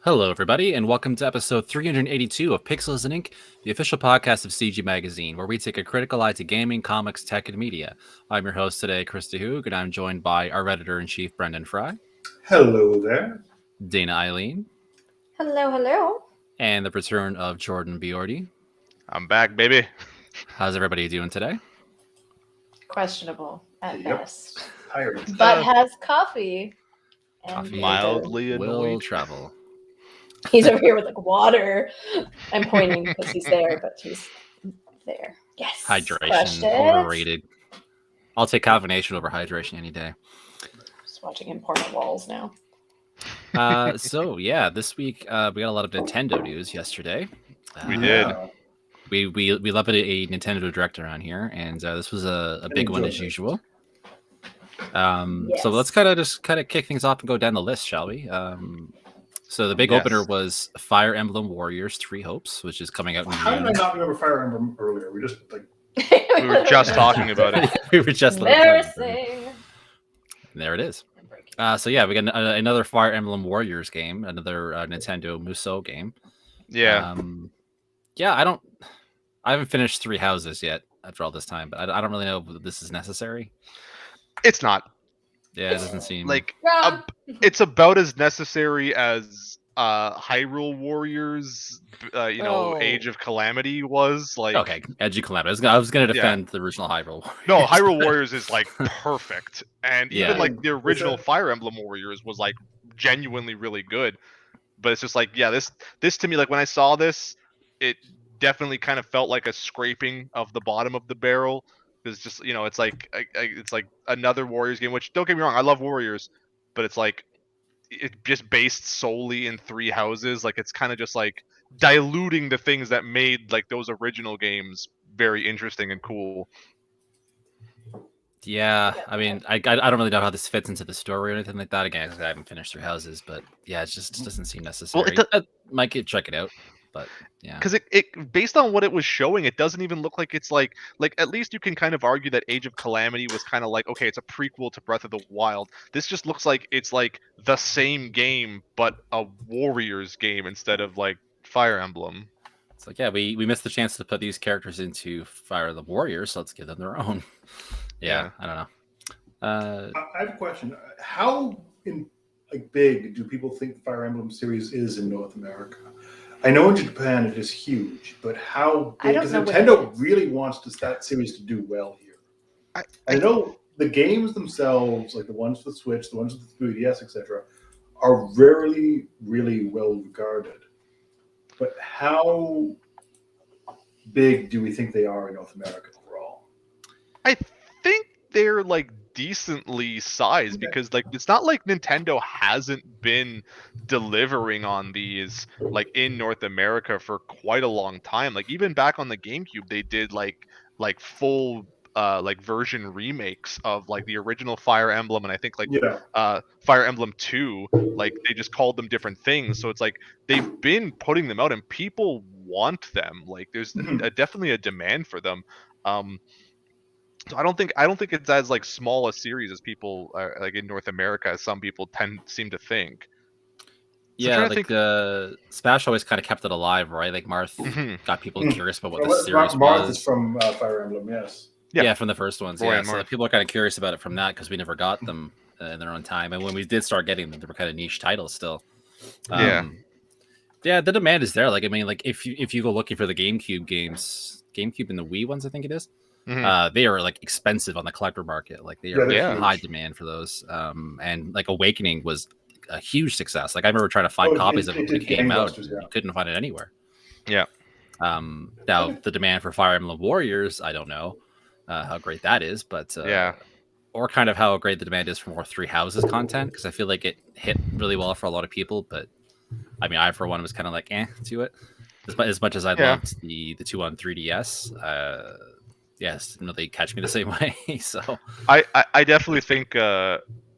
Hello, everybody, and welcome to episode 382 of Pixels and Ink, the official podcast of CG Magazine, where we take a critical eye to gaming, comics, tech, and media. I'm your host today, Krista Hoog, and I'm joined by our editor-in-chief, Brendan Fry. Hello there. Dana Eileen. Hello, hello. And the return of Jordan Biordi. I'm back, baby. How's everybody doing today? Questionable at best. Tired. But has coffee. And Coffee Mildly will annoyed. travel. He's over here with like water. I'm pointing because he's there, but he's there. Yes. Hydration, Crushed it. overrated. I'll take caffeination over hydration any day. Just watching him pour my walls now. This week we got a lot of Nintendo news yesterday. We did. We love it a Nintendo Direct around here, and this was a big one as usual. So let's kind of kick things off and go down the list, shall we? So the big opener was Fire Emblem Warriors 3 Hopes, which is coming out in How June. did I not remember Fire Emblem earlier? We just like We were just talking about it. We were just embarrassing. there it is. We got another Fire Emblem Warriors game, another Nintendo Musou game. Yeah. I haven't finished 3 Houses yet after all this time, but I don't really know if this is necessary. It's not. Yeah, it doesn't seem Like Yeah. it's about as necessary as Hyrule Warriors, Age of Calamity was. Like, okay. Edge of Calamity. I was going to defend the original Hyrule. no, Hyrule Warriors is like perfect, and Yeah. even like the original Fire Emblem Warriors was like genuinely really good. But it's just like, yeah, this to me, like when I saw this, it definitely kind of felt like a scraping of the bottom of the barrel. It's just, it's like another Warriors game, which, don't get me wrong, I love Warriors, but it's like it's just based solely in 3 houses. Like, it's kind of just like diluting the things that made like those original games very interesting and cool. Yeah, I mean, I don't really know how this fits into the story or anything like that. Again, I haven't finished 3 Houses, but yeah, it just doesn't seem necessary. Well, I might check it out, but yeah. Because it based on what it was showing, it doesn't even look like it's like at least you can kind of argue that Age of Calamity was kind of like, okay, it's a prequel to Breath of the Wild. This just looks like it's like the same game but a Warriors game instead of like Fire Emblem. It's like, yeah, we missed the chance to put these characters into Fire the Warriors, so let's give them their own. Yeah, I don't know. I have a question. How big do people think the Fire Emblem series is in North America? I know in Japan it is huge, but how big? Because Nintendo really wants that series to do well here. I know the games themselves, like the ones for the Switch, the ones with the 3DS, etc., are rarely really well regarded. But how big do we think they are in North America overall? I think they're like decently sized because like it's not like Nintendo hasn't been delivering on these like in North America for quite a long time. Like even back on the GameCube, they did like full version remakes of like the original Fire Emblem, and I think Fire Emblem 2, like they just called them different things. So it's like they've been putting them out and people want them. Like there's definitely a demand for them. So I don't think it's as like small a series as people are, like in North America, as some people seem to think. Yeah, Smash always kind of kept it alive, right? Like Marth got people curious about what the series Marth was. is from Fire Emblem, yes. Yeah, from the first ones. Roy yeah, and so Marth. people are kind of curious about it from that because we never got them in their own time, and when we did start getting them, they were kind of niche titles still. Yeah, the demand is there. Like I mean, like if you go looking for the GameCube games, GameCube and the Wii ones, I think it is. They are like expensive on the collector market. Like they are high demand for those. And like Awakening was a huge success. Like I remember trying to find copies of it when it came out. You couldn't find it anywhere. Yeah. Now the demand for Fire Emblem Warriors, I don't know how great that is, but or kind of how great the demand is for more 3 Houses content, because I feel like it hit really well for a lot of people. But I mean, I for one was kind of like to it, as much as I loved the 2 on 3DS. Yes, didn't really catch me the same way. So I definitely think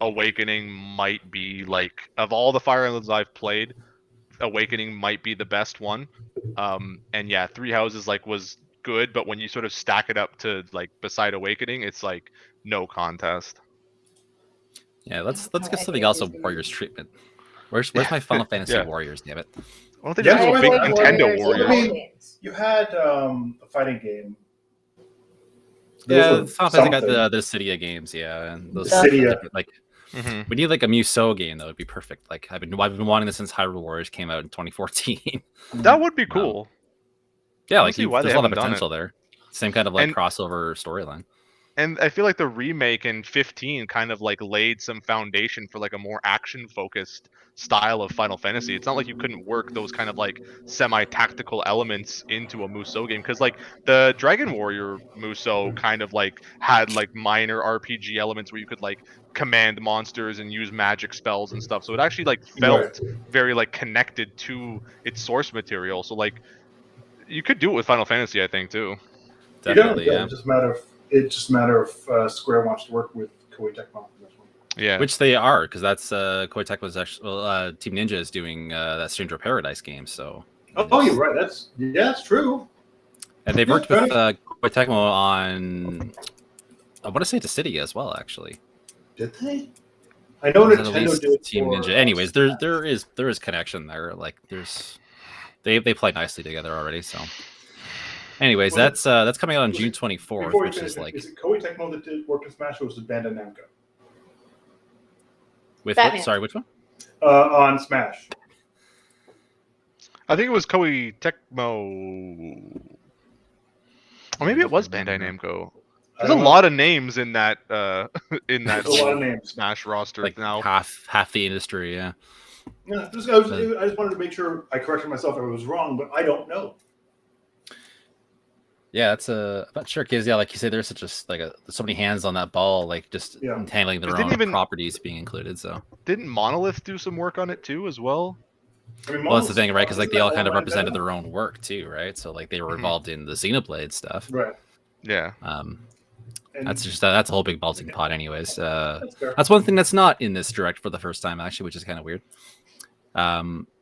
Awakening might be like, of all the Fire Emblems I've played, Awakening might be the best one. And yeah, 3 Houses like was good, but when you sort of stack it up to like beside Awakening, it's like no contest. Yeah, let's get something else of Warriors treatment. Where's my Final Fantasy Yeah. Warriors? Damn it! Why don't they Yeah, just I make like Nintendo Warriors. Warriors? You had a fighting game. Yeah, Those Final were Fantasy got something. the Cydia games, yeah, and those Cydia. different, like Mhm. we need like a Musou game that would be perfect. Like I've been wanting this since Hyrule Warriors came out in 2014. That would be cool. Yeah, I like don't see why there's they a lot of haven't done it. potential there. Same kind of like And- crossover storyline. And I feel like the remake in 15 kind of like laid some foundation for like a more action focused style of Final Fantasy. It's not like you couldn't work those kind of like semi-tactical elements into a Musou game, because like the Dragon Warrior Musou kind of like had like minor RPG elements where you could like command monsters and use magic spells and stuff. So it actually like felt very like connected to its source material. So like you could do it with Final Fantasy, I think, too. Definitely, yeah. It's just a matter of Square wants to work with Koei Tecmo for this one. Yeah. Which they are, because that's Koei Tecmo's actually Team Ninja is doing that Stranger of Paradise game. So. Oh, you're right. That's true. And they've worked with Koei Tecmo on, I want to say Dissidia as well, actually. Did they? I know Nintendo did Team Ninja. Anyways, there is connection there. Like they play nicely together already. So. Anyways, that's coming out on June 24th, which is like. Is it Koei Tecmo that did work with Smash, or was it Bandai Namco? With Batman. sorry, which one? On Smash. I think it was Koei Tecmo. Or maybe it was Bandai Namco. There's a lot of names in that in that a lot of names. Smash roster like now. Half the industry, yeah. Yeah, I just wanted to make sure I corrected myself if I was wrong, but I don't know. Yeah, that's I'm not sure, because like you say, there's so many hands on that ball, like just entangling their own properties being included. So didn't Monolith do some work on it too, as well? I mean, well, that's the thing, right? Because like they all kind of represented their own work too, right? So like they were involved in the Xenoblade stuff, right? Yeah. That's a whole big melting pot, anyways. That's one thing that's not in this direct for the first time, actually, which is kind of weird.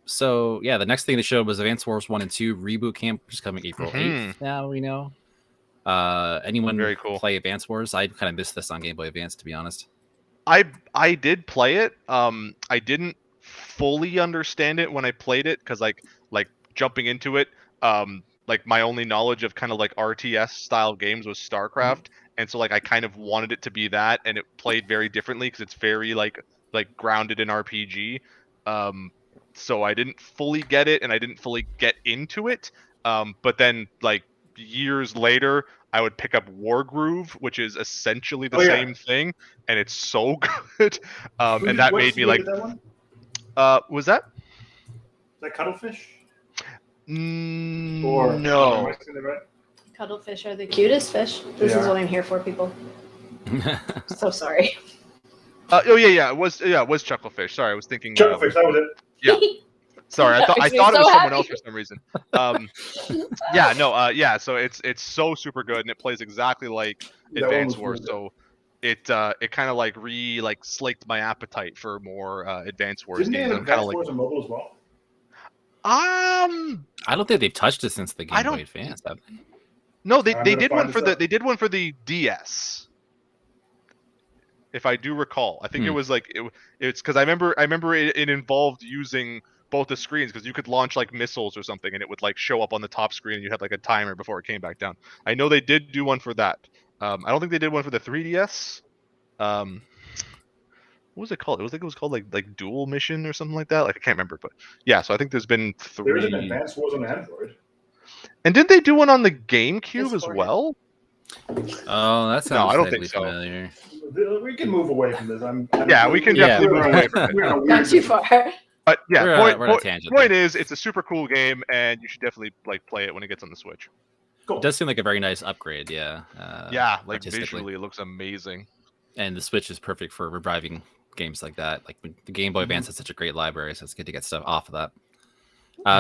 So yeah, the next thing they showed was Advance Wars 1 and 2 Reboot Camp, which is coming April 8th. Now we know. Anyone Very cool. play Advance Wars? I kind of missed this on Game Boy Advance, to be honest. I did play it. I didn't fully understand it when I played it, because like jumping into it, like my only knowledge of kind of like RTS style games was StarCraft, and so like I kind of wanted it to be that, and it played very differently because it's very like grounded in RPG. So I didn't fully get it, and I didn't fully get into it. But then like years later, I would pick up Wargroove, which is essentially the same thing, and it's so good. And that made me like. That one? Was that? Is that Cuttlefish? No. Cuttlefish are the cutest fish. This is what I'm here for, people. So sorry. Yeah. It was Chucklefish. Sorry, I was thinking. Chucklefish. That was it. Yeah. Sorry, I thought it was someone else for some reason. So it's so super good, and it plays exactly like Advance Wars. So it kind of like slaked my appetite for more Advance Wars games. Didn't Advance Wars on mobile as well? I don't think they've touched it since the Game Boy Advance, have they? No, they did one for the DS. If I do recall, I think it was like it's because I remember it involved using both the screens, because you could launch like missiles or something, and it would like show up on the top screen, and you had like a timer before it came back down. I know they did do one for that. I don't think they did one for the 3DS. What was it called? It was called like Dual Mission or something like that. Like I can't remember, but yeah. So I think there's been 3. There's an Advance Wars on Android. And didn't they do one on the GameCube as well? Oh, that sounds. No, I don't think so. Familiar. We can move away from this. We can definitely move away from it. Not too far. But yeah, point there. is, it's a super cool game, and you should definitely like play it when it gets on the Switch. Cool. It does seem like a very nice upgrade, yeah. Like visually, it looks amazing. And the Switch is perfect for reviving games like that. Like the Game Boy Advance has such a great library, so it's good to get stuff off of that.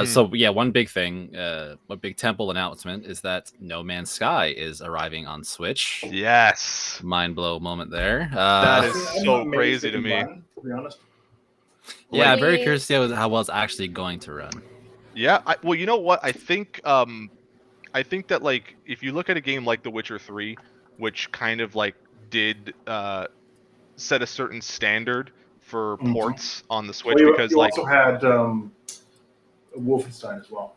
So yeah, one big thing, a big temple announcement is that No Man's Sky is arriving on Switch. Yes, mind blow moment there. That is so crazy to me. To be honest. Yeah, I'm very curious to see how well it's actually going to run. Yeah, well, you know what? I think that like if you look at a game like The Witcher 3, which kind of like did set a certain standard for ports on the Switch well, because you like also had Wolfenstein as well.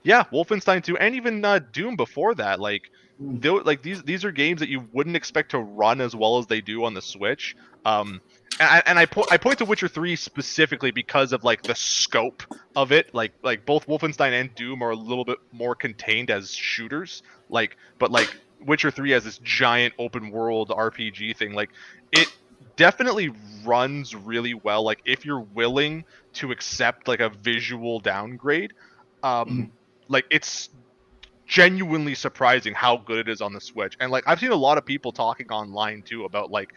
Yeah, Wolfenstein 2 and even Doom before that. Like these are games that you wouldn't expect to run as well as they do on the Switch. And I point to Witcher 3 specifically because of like the scope of it. Like both Wolfenstein and Doom are a little bit more contained as shooters. But Witcher 3 has this giant open world RPG thing. Like it definitely runs really well. Like if you're willing to accept like a visual downgrade, like it's genuinely surprising how good it is on the Switch. And like I've seen a lot of people talking online too about like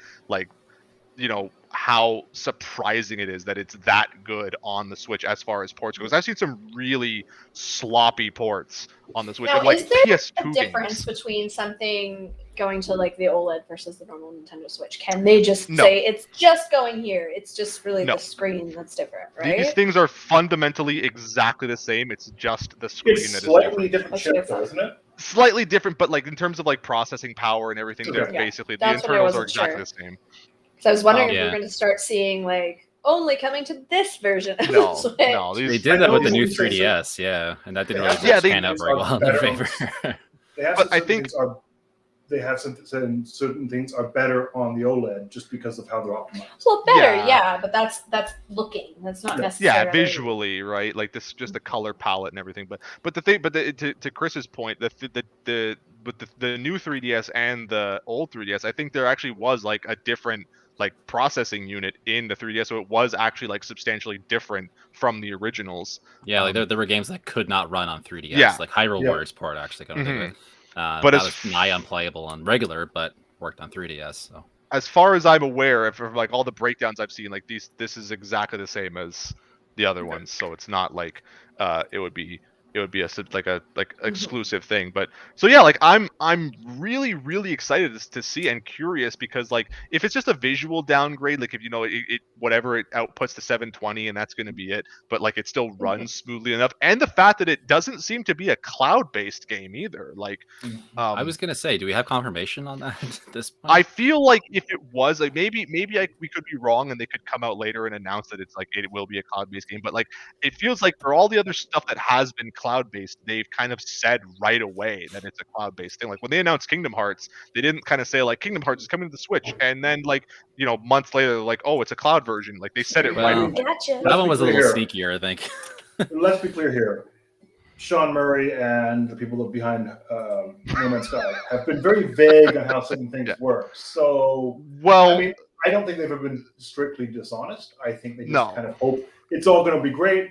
how surprising it is that it's that good on the Switch as far as ports goes. I've seen some really sloppy ports on the Switch Now, of like is there PS2 a difference games. between something going to like the OLED versus the normal Nintendo Switch? Can they just No. say it's just going here? It's just really No. the screen that's different, right? These things are fundamentally exactly the same. It's just the screen It's that is slightly different. different chip, though, isn't it? Slightly different, but like in terms of like processing power and everything, they're Yeah, basically the that's what I internals are wasn't exactly sure. the same. So I was wondering if Yeah. we're going to start seeing like only coming to this version of No, the Switch. no, They these, did that with the I know new you say so. 3DS, yeah, and that didn't They really have Yeah, they- pan out very well in their better favor. They have But I certain think- things are they have certain things are better on the OLED just because of how they're optimized. Well, better, Yeah. yeah, but that's looking. That's not necessarily. yeah, visually, right? Like this, just the color palette and everything. But the thing, to Chris's point, the new 3DS and the old 3DS, I think there actually was like a different like processing unit in the 3DS, so it was actually like substantially different from the originals. Yeah, like there were games that could not run on 3DS. Yeah. Like Hyrule Yeah. Warriors port actually couldn't do it. But that as was nigh unplayable on regular, but worked on 3DS. So as far as I'm aware, from like all the breakdowns I've seen, like this is exactly the same as the other ones. So it's not like it would be a exclusive thing. But so yeah, like I'm really excited to see and curious because like if it's just a visual downgrade, like if it whatever it outputs to 720 and that's going to be it, but like it still runs smoothly enough, and the fact that it doesn't seem to be a cloud-based game either. Like I was gonna say, do we have confirmation on that at this point? I feel like if it was like maybe we could be wrong and they could come out later and announce that it's like it will be a cloud-based game, but like it feels like for all the other stuff that has been cloud-based, they've kind of said right away that it's a cloud-based thing. Like when they announced Kingdom Hearts, they didn't kind of say like Kingdom Hearts is coming to the Switch, and then like months later they're like, oh, it's a cloud version. Like they said it right Well, away. Gotcha. that one was a little Here. sneakier, I think. Let's be clear here. Sean Murray and the people behind No Man's Sky have been very vague on how certain things work. So, Well, I mean, I don't think they've ever been strictly dishonest. I think they just No. kind of hope it's all going to be great,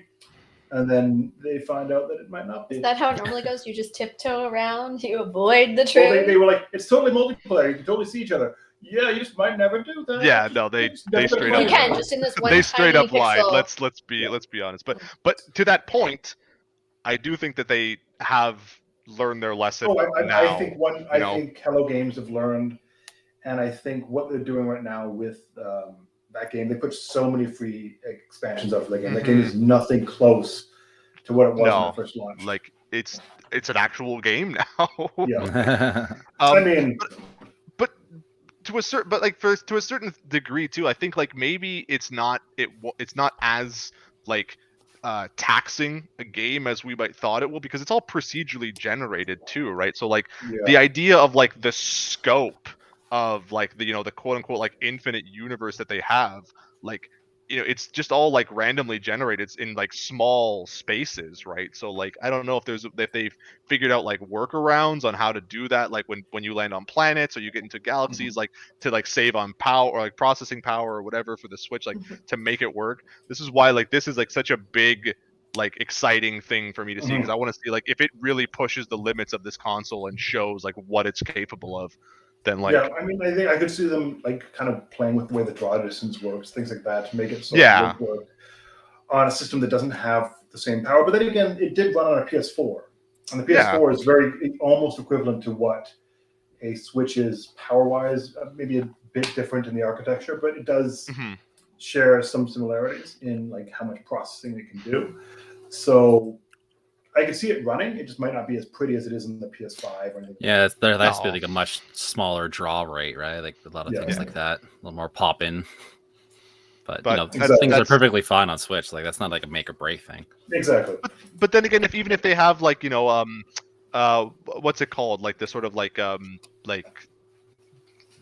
and then they find out that it might not be. Is that how it normally goes? You just tiptoe around, you avoid the Well, trim. they were like, it's totally multiplayer. You can totally see each other. Yeah, you just might never do that. Yeah, no, they straight you up- can just in this one they straight tiny up lied. pixel. Let's be honest. But to that point, I do think that they have learned their lesson now. I think think Hello Games have learned, and I think what they're doing right now with that game, they put so many free expansions out for that game. That game is nothing close to what it was when it first launched. Like it's an actual game now. Yeah, I mean, but to a certain degree too, I think like maybe it's not as like taxing a game as we might thought it will, because it's all procedurally generated too, right? So like the idea of like the scope of like the the quote unquote like infinite universe that they have, like it's just all like randomly generated in like small spaces, right? So like I don't know if they've figured out like workarounds on how to do that, like when you land on planets or you get into galaxies, like to like save on power or like processing power or whatever for the Switch, like to make it work. This is why like this is like such a big like exciting thing for me to see, because I want to see like if it really pushes the limits of this console and shows like what it's capable of. Then like I mean, I think I could see them like kind of playing with the way the draw distance works, things like that, to make it so it would work on a system that doesn't have the same power. But then again, it did run on a PS4, and the PS4 is very almost equivalent to what a Switch is power-wise. Maybe a bit different in the architecture, but it does share some similarities in like how much processing it can do. So I can see it running. It just might not be as pretty as it is in the PS5 or anything. Yeah, there has to be like a much smaller draw rate, right? Like a lot of things like that, a little more pop in. But, Exactly. things are perfectly fine on Switch. Like that's not like a make or break thing. Exactly. But then again, even if they have like what's it called? Like the sort of like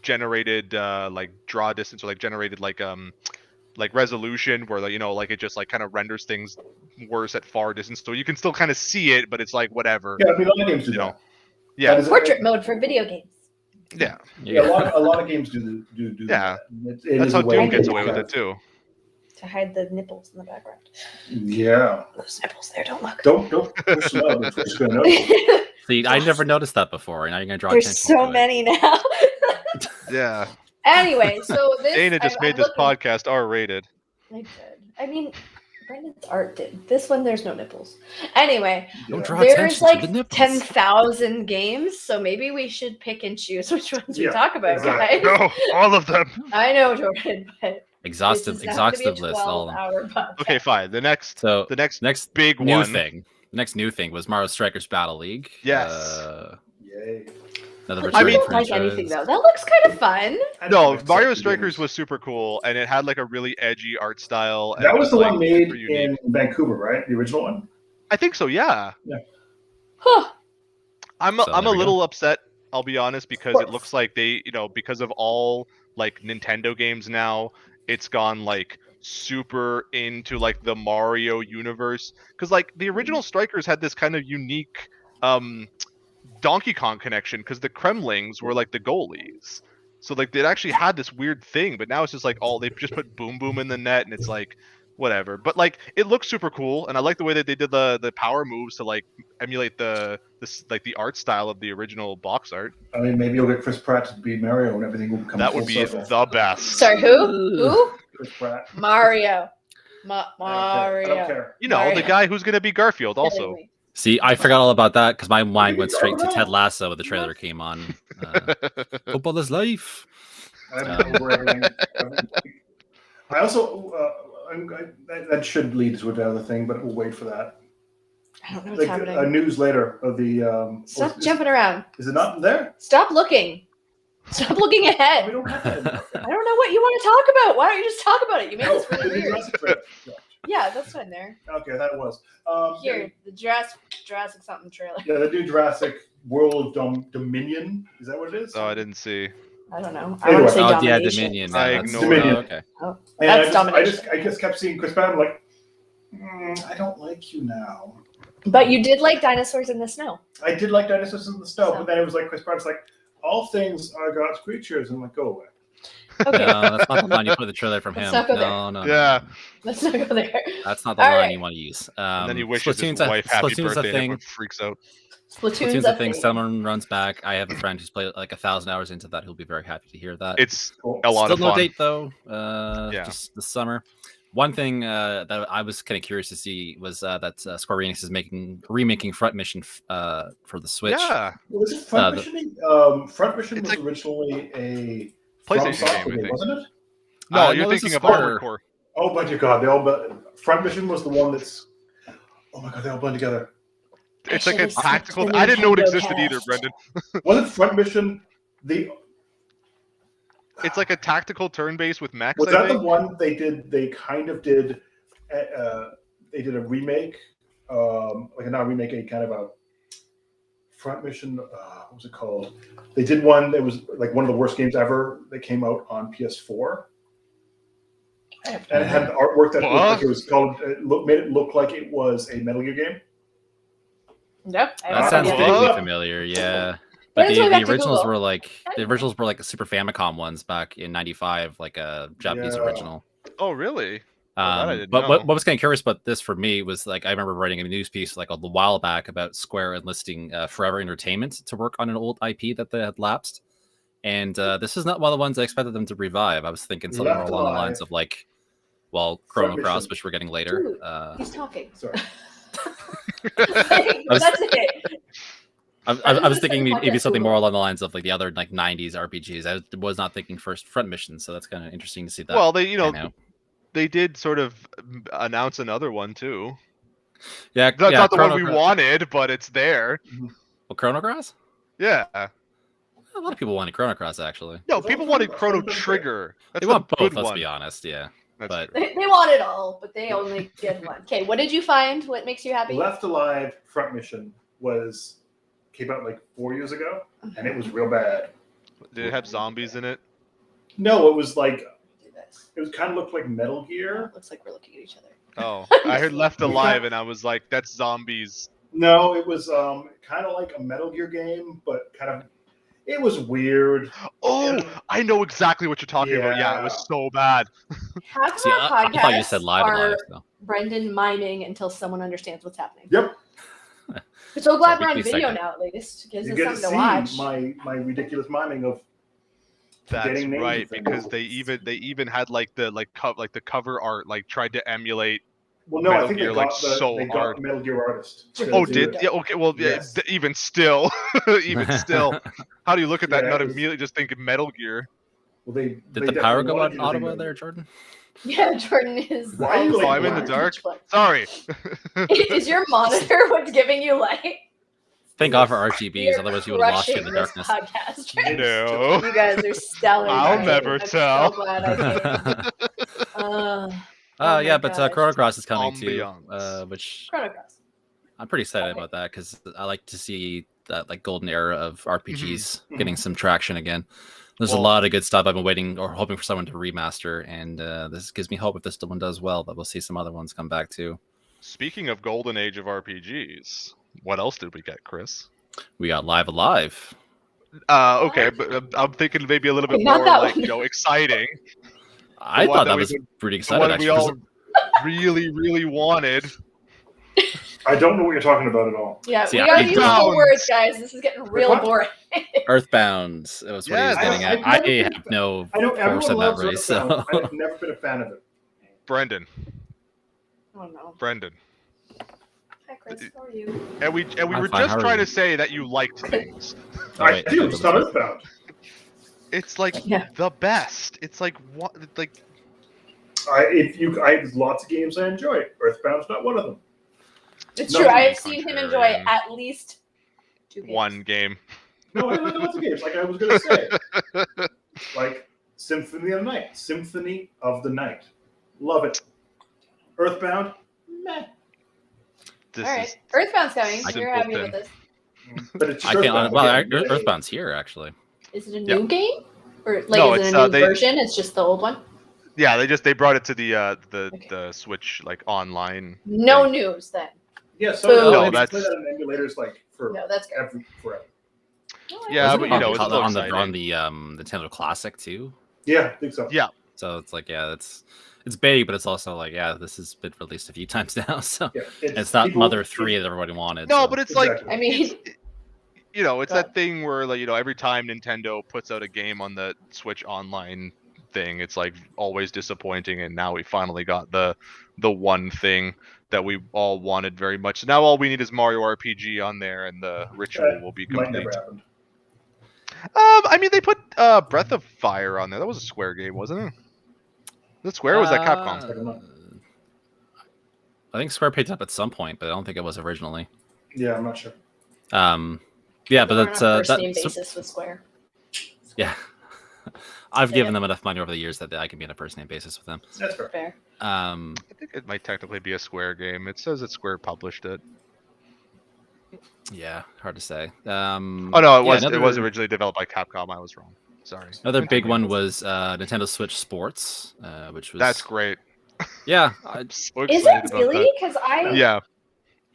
generated like draw distance or like generated like resolution where like it just like kind of renders things worse at far distance, so you can still kind of see it, but it's like whatever. Yeah, I mean, a lot of games do that. Yeah. Portrait mode for video games. Yeah. Yeah, a lot of games do Yeah. that. It That's is how a way Doom gets to away with kind it too. To hide the nipples in the background. Yeah. Those nipples there don't look. Don't push them out. Twitch is going to notice. See, I never noticed that before, and now you're gonna draw There's attention so to it. many now. Yeah. Anyway, so this Dana just made this podcast R-rated. I did. I mean, Brendan's art did. This one, there's no nipples. Anyway, Don't draw there's attention to the like nipples. 10,000 games, so maybe we should pick and choose which ones we talk about, exactly. guys. No, all of them. I know, Jordan, but Exhaustive list, all of them. Okay, fine. The next big new one. thing. The next new thing was Mario Strikers Battle League. Yes. Yay. Another I returning don't like franchise. anything though. That looks kind of fun. No, Mario Strikers was super cool, and it had like a really edgy art style. And That was the like, one made super unique. in Vancouver, right? The original one? I think so. Yeah. Huh. I'm So a there we little upset. I'll be honest, because it looks like they, because of all like Nintendo games now, it's gone like super into like the Mario universe. Because like the original Strikers had this kind of unique Donkey Kong connection, because the Kremlings were like the goalies. So like they actually had this weird thing, but now it's just like they've just put Boom Boom in the net, and it's like whatever. But like it looks super cool, and I like the way that they did the power moves to like emulate the art style of the original box art. I mean, maybe you'll get Chris Pratt to be Mario and everything will come That full would be circle. the best. Sorry, who? Chris Pratt. Mario. I Mario. don't care. The guy who's gonna be Garfield also. See, I forgot all about that because my mind went straight to Ted Lasso when the trailer came on. Football is life. I also that should lead to another thing, but we'll wait for that. I don't know what's happening. A news later of the. Stop jumping around. Is it not there? Stop looking. Stop looking ahead. We don't have that anymore. I don't know what you want to talk about. Why don't you just talk about it? You made this really weird. Yeah, that's fine there. Okay, that was. Here, the Jurassic something trailer. Yeah, the new Jurassic World Dominion. Is that what it is? Oh, I didn't see. I don't know. Anyway. I want to say Yeah, domination. Dominion. I That's- ignored it. okay. Oh, And that's I domination. just kept seeing Chris Pratt. I'm like, I don't like you now. But you did like dinosaurs in the snow. I did like Dinosaurs in the Snow, So. but then it was like Chris Pratt's like, all things are God's creatures, and I'm like, go away. Okay, No, that's not the line you put in the trailer from Let's him. not go there. No. Yeah. let's not go there. That's not the All line right. you want to use. And then he wishes his Splatoon's wife happy Splatoon's birthday, a and thing. everyone freaks out. Splatoon's a a thing. Someone runs back. I have a friend who's played like 1,000 hours into that. Who'll be very happy to hear that. It's Cool. a lot Still of no fun. date though. Yeah. Just this summer. One thing that I was kind of curious to see was that Square Enix is remaking Front Mission for the Switch. Yeah. Was it Front Mission? Front Mission It's was like- originally a PlayStation FromSoft game, I think. wasn't it? No, No, you're this thinking is of Square. Armored Core. Oh my God! Front Mission was the one that's. Oh my God! They all blend together. It's like a Actually, tactical. the I didn't know it Nintendo existed either, cast. Brendan. Wasn't Front Mission It's like a tactical turn-based with mechs. Was I that the think. one they did? They kind of did. They did a remake, like not a remake, a kind of a Front Mission. What was it called? They did one that was like one of the worst games ever. That came out on PS4, and it had the artwork that looked like it was called. Made it look like it was a Metal Gear game. Nope. I That haven't sounds seen it. vaguely What? familiar. Yeah. But But it's going back the to originals Google. were like Super Famicom ones back in '95, like a Japanese Yeah. original. Oh, really? that I didn't But know. what was kind of curious about this for me was like I remember writing a news piece like a while back about Square enlisting Forever Entertainment to work on an old IP that they had lapsed, and this is not one of the ones I expected them to revive. I was thinking something more Left along the Alive. lines of like, Chrono Front Cross, Mission. which we're getting later. Dude, He's talking. Sorry. That's it. I was thinking maybe Podcast something Google. more along the lines of like the other like '90s RPGs. I was not thinking first Front Mission, so that's kind of interesting to see that. Well, they pan out. they did sort of announce another one too. Yeah, That's not the Chrono one we Cross. wanted, but it's there. Well, Chrono Cross. Yeah. A lot of people wanted Chrono Cross actually. No, It's people also- wanted it's Chrono also been Trigger. That's They the want both. good Let's one. be honest. Yeah. but They want it all, but they only get one. Okay, what did you find? What makes you happy? Left Alive Front Mission came out like 4 years ago, and it was real bad. Did it have zombies in it? No, it was like Do this. it was kind of looked like Metal Gear. It looks like we're looking at each other. Oh, I heard Left Alive, and I was like, that's zombies. No, it was kind of like a Metal Gear game, but it was weird. Oh, I know exactly what you're talking about. Yeah, it was so bad. Half of see, our I thought you podcasts said live are alive. So. Brendan miming until someone understands what's happening. Yep. We're so glad So we're on weekly video segment. now, at least. It gives You us get to something to watch. see my ridiculous miming of That's getting names right, and things. because they even had like the cover art like tried to emulate. Well, no, Metal I think Gear, they like, got so they hard. got Metal Gear Artist. Oh, to do did it. yeah? Okay, well, Yes. even still, even still, how do you look at that Yeah, and not it was- immediately just think of Metal Gear? Well, they Did they the power definitely go wanted out you in to think Ottawa of there, it. Jordan? Yeah, Jordan is. Why are you, like, Oh, I'm in the blind? dark. Sorry. Is your monitor what's giving you light? Thank God for We RGBs, are otherwise you would have lost you in the crushing this darkness. podcast. No. You guys are stellar. I'll guys. never I'm tell. So glad I came. Oh Yeah, my but gosh. Chrono Cross is coming Ambiance. too, which Chrono Cross. I'm pretty excited Okay. about that because I like to see that like golden era of RPGs Mhm. getting some traction again. There's a Well- lot of good stuff I've been waiting or hoping for someone to remaster, and this gives me hope if this one does well that we'll see some other ones come back too. Speaking of golden age of RPGs, what else did we get, Chris? We got Live Alive. Okay, but I'm thinking maybe a little bit Not more that like one. exciting. I one thought that that we was could- pretty The exciting one actually. we all really wanted. I don't know what you're talking about at all. Yeah, See, we I gotta use don't- full words, guys. This is getting real What? boring. Earthbound. It was what he was Yeah, getting I- at. I've I never been- have no I know force everyone in that loves race. Earthbound. So. I've never been a fan of it. Brendan. Oh no. Brendan. Hi, Chris. How are you? And we I'm were fine, just how are trying you? to say that you liked things. Oh, wait, I do. okay, It's not Earthbound. It's like Yeah. the best. It's like what like I have lots of games I enjoy. Earthbound's not one of them. It's No, true. I I'm have seen him enjoy contrarian. at least 2 games. one game. No, I like lots of games. Like I was gonna say, like Symphony of the Night. Symphony of the Night. Love it. Earthbound. Meh. This All right, is Earthbound's coming. You're happy simpleton. with this? But it's I can't. Earthbound. Well, Okay. Earthbound's here actually. Is it a Yeah. new game, or like No, is it's, it a new they- version? It's just the old one. Yeah, they brought it to the Okay. the Switch like online. No thing. news then. Yeah, so Boo. No, they that's- play that in emulators like for No, that's good. forever. No, I Yeah, like but it. you know, it's on, still on the exciting. Nintendo Classic too. Yeah, I think so. Yeah. So it's like it's big, but it's also like this has been released a few times now. So Yeah, it's not people- Mother 3 that everybody wanted. No, so. but it's Exactly. like I mean, it's, you know, it's Go that thing where like every time Nintendo puts out a game on the Switch Online thing, it's like always disappointing. And now we finally got the one thing that we all wanted very much. Now all we need is Mario RPG on there, and the ritual will be Might complete. never happen. I mean, they put Breath of Fire on there. That was a Square game, wasn't it? Was it Square or was that Capcom? I don't know. I think Square picked it up at some point, but I don't think it was originally. Yeah, I'm not sure. Yeah, but we're that's on a first name that's basis with Square. yeah. I've So, given yeah. them enough money over the years that I can be on a first name basis with them. That's fair. Fair. I think it might technically be a Square game. It says that Square published it. Yeah, hard to say. Oh no, it was another, originally developed by Capcom. I was wrong. Sorry. Another big Continue. one was Nintendo Switch Sports, which was That's great. yeah. I'm so Is excited it about really? Because that. Yeah.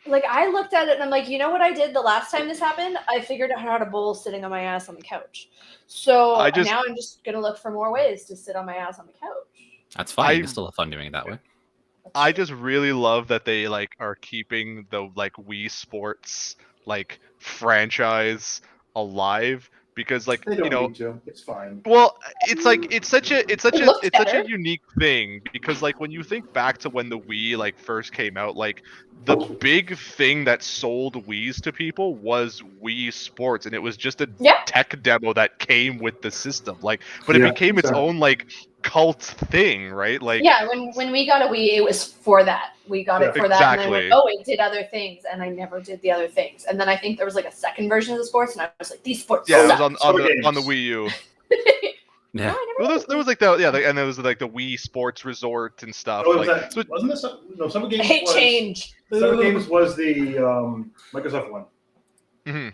I looked at it and I'm like, you know what I did the last time this happened? I figured out how to bowl sitting on my ass on the couch. So now I'm just gonna look for more ways to sit on my ass on the couch. That's fine. You can still have fun doing it that way. I just really love that they like are keeping the like Wii Sports like franchise alive because like They don't you know need to. It's fine. well it's like it's such a looks such better. a unique thing because like when you think back to when the Wii like first came out, like the big thing that sold Wiis to people was Wii Sports, and it was just a Yeah. tech demo that came with the system, like but it Yeah, became its exactly. own like cult thing, right? Like Yeah, when we got a Wii, it was for that. We got it Yeah. for that, and then I Exactly. went, oh, it did other things, and I never did the other things. And then I think there was like a second version of the sports, and I was like, these sports yeah, it suck. was on Summer the games. Wii U. Yeah. Well, there was like and there was like the Wii Sports Resort and stuff. Oh, like, so wasn't this? No, Summer Games. Hate change. Summer Games was the Microsoft one. Mm-hmm.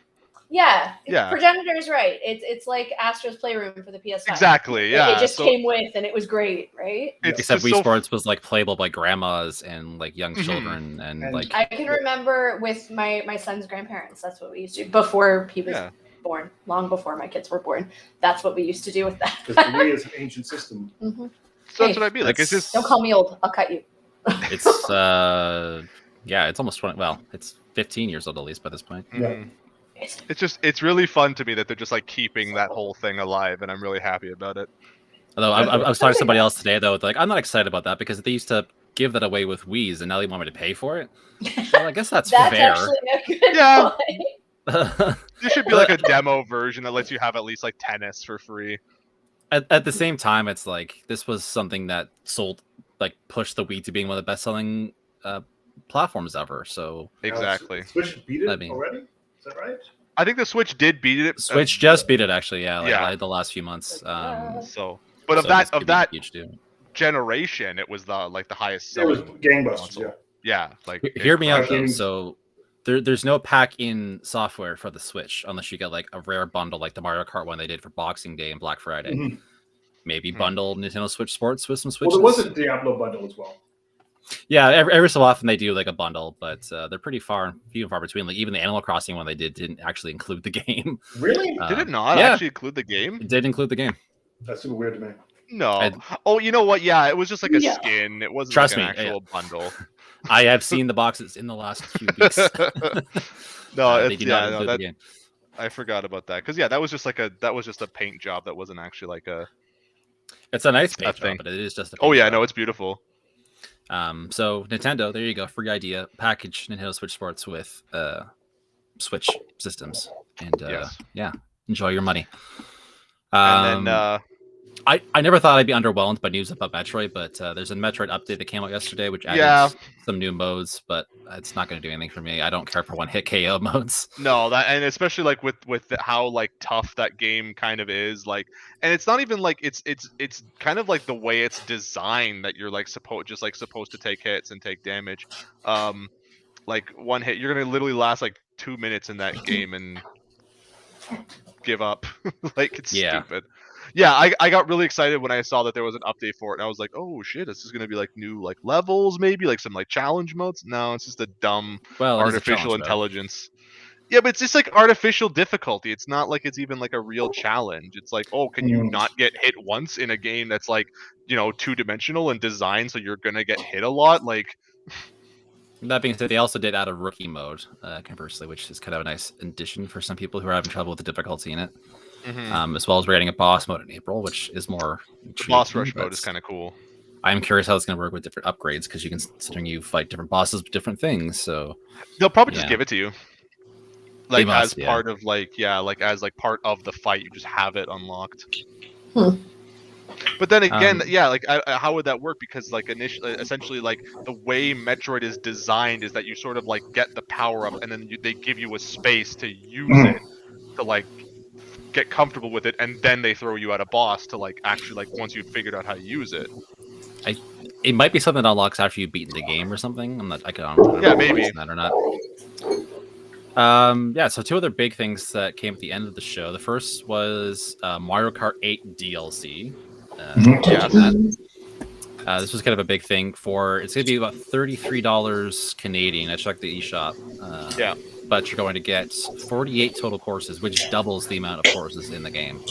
Yeah. Yeah. Progenitor's right. It's like Astro's Playroom for the PS5. Exactly. Yeah. It just came with, and it was great, right? Except Wii Sports was like playable by grandmas and like young children, and like I can remember with my son's grandparents. That's what we used to do before he was born. Long before my kids were born. That's what we used to do with that. Because the Wii is an ancient system. Mm-hmm. So that's what I'd be like. It's just don't call me old. I'll cut you. It's it's almost 20. Well, it's 15 years old at least by this point. Yeah. It's really fun to me that they're just like keeping that whole thing alive, and I'm really happy about it. Although I was talking to somebody else today though, like I'm not excited about that because they used to give that away with Wii's, and now they want me to pay for it. Well, I guess that's fair. Actually a good point. There should be like a demo version that lets you have at least like tennis for free. At the same time, it's like this was something that pushed the Wii to being one of the best-selling platforms ever. So exactly. Switch beat it already. Is that right? I think the Switch did beat it. Switch just beat it actually. Yeah, the last few months. But of that generation, it was the highest selling. It was gangbusters. Yeah, like hear me out though. So there's no pack-in software for the Switch unless you get like a rare bundle like the Mario Kart one they did for Boxing Day and Black Friday. Mm-hmm. Maybe bundle Nintendo Switch Sports with some Switches. Well, there was a Diablo bundle as well. Yeah, every so often they do like a bundle, but they're pretty few and far between. Like even the Animal Crossing one they didn't actually include the game. Really? Did it not actually include the game? It did include the game. That's super weird to me. No. You know what? Yeah, it was just like a skin. It wasn't like an actual bundle. I have seen the boxes in the last few weeks. They do not include the game. I forgot about that because that was just a paint job that wasn't actually like a. It's a nice paint job, but it is just a. Paint job. No, it's beautiful. So Nintendo, there you go, free idea. Package Nintendo Switch Sports with Switch systems, and enjoy your money. And then I never thought I'd be underwhelmed by news about Metroid, but there's a Metroid update that came out yesterday, which added some new modes, but it's not going to do anything for me. I don't care for one-hit KO modes. No, and especially like with how like tough that game kind of is, like, and it's not even like it's kind of like the way it's designed that you're like supposed to take hits and take damage. Like one hit, you're gonna literally last like 2 minutes in that game and give up. Like it's stupid. Yeah, I got really excited when I saw that there was an update for it, and I was like, "Oh shit, this is gonna be like new like levels, maybe like some like challenge modes." No, it's just a dumb artificial intelligence. Yeah, but it's just like artificial difficulty. It's not like it's even like a real challenge. It's like, oh, can you not get hit once in a game that's like 2-dimensional and designed so you're gonna get hit a lot? Like. That being said, they also did add a rookie mode, conversely, which is kind of a nice addition for some people who are having trouble with the difficulty in it. Mm-hmm. As well as we're getting a boss mode in April, which is more. The boss rush mode is kind of cool. I'm curious how it's going to work with different upgrades because considering you fight different bosses with different things, so they'll probably just give it to you, like as part of as part of the fight. You just have it unlocked. But then again, how would that work? Because like essentially, like the way Metroid is designed is that you sort of like get the power up, and then they give you a space to use it to like get comfortable with it, and then they throw you at a boss to like actually like once you've figured out how to use it. It might be something that unlocks after you've beaten the game or something. I don't know maybe that or not. So two other big things that came at the end of the show. The first was Mario Kart 8 DLC. This was kind of a big thing it's going to be about $33 Canadian. I checked the eShop. But you're going to get 48 total courses, which doubles the amount of courses in the game.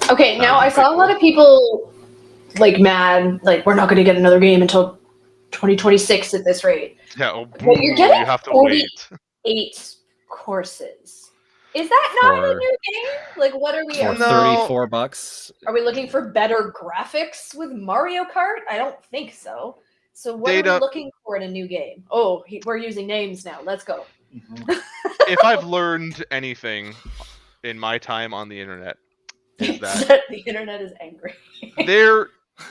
Okay, now I saw a lot of people like mad, like we're not going to get another game until 2026 at this rate. Yeah, but you're getting you have to wait. 48 courses. Is that not a new game? Like, what are we? For $34. Are we looking for better graphics with Mario Kart? I don't think so. So what are we looking for in a new game? Oh, we're using names now. Let's go. If I've learned anything in my time on the internet, is that the internet is angry.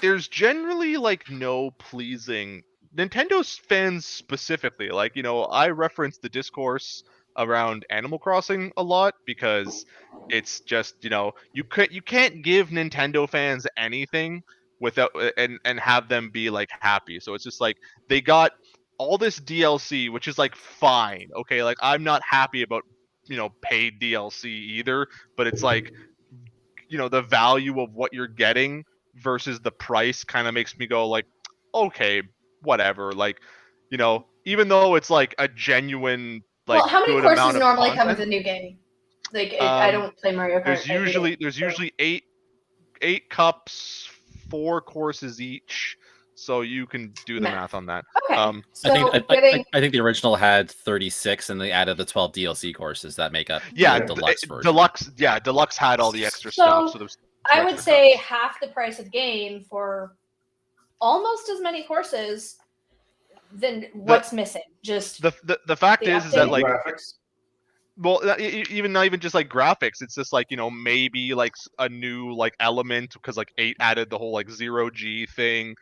There's generally like no pleasing Nintendo fans specifically. Like I referenced the discourse around Animal Crossing a lot because it's just, you can't give Nintendo fans anything without and have them be like happy. So it's just like they got all this DLC, which is like fine. Okay, like I'm not happy about paid DLC either, but it's like the value of what you're getting versus the price kind of makes me go like, okay, whatever. Like, even though it's like a genuine like how many good courses amount of normally content, come with a new game? Like I don't play Mario Kart. There's usually eight cups, 4 courses each. So you can do the math on that. Okay. I think the original had 36, and they added the 12 DLC courses that make up the deluxe version. Deluxe had all the extra stuff. So I would say half the price of the game for almost as many courses. Then what's missing? Just the fact is that like graphics. Well, not even just like graphics. It's just like maybe like a new like element because like 8 added the whole like 0G thing.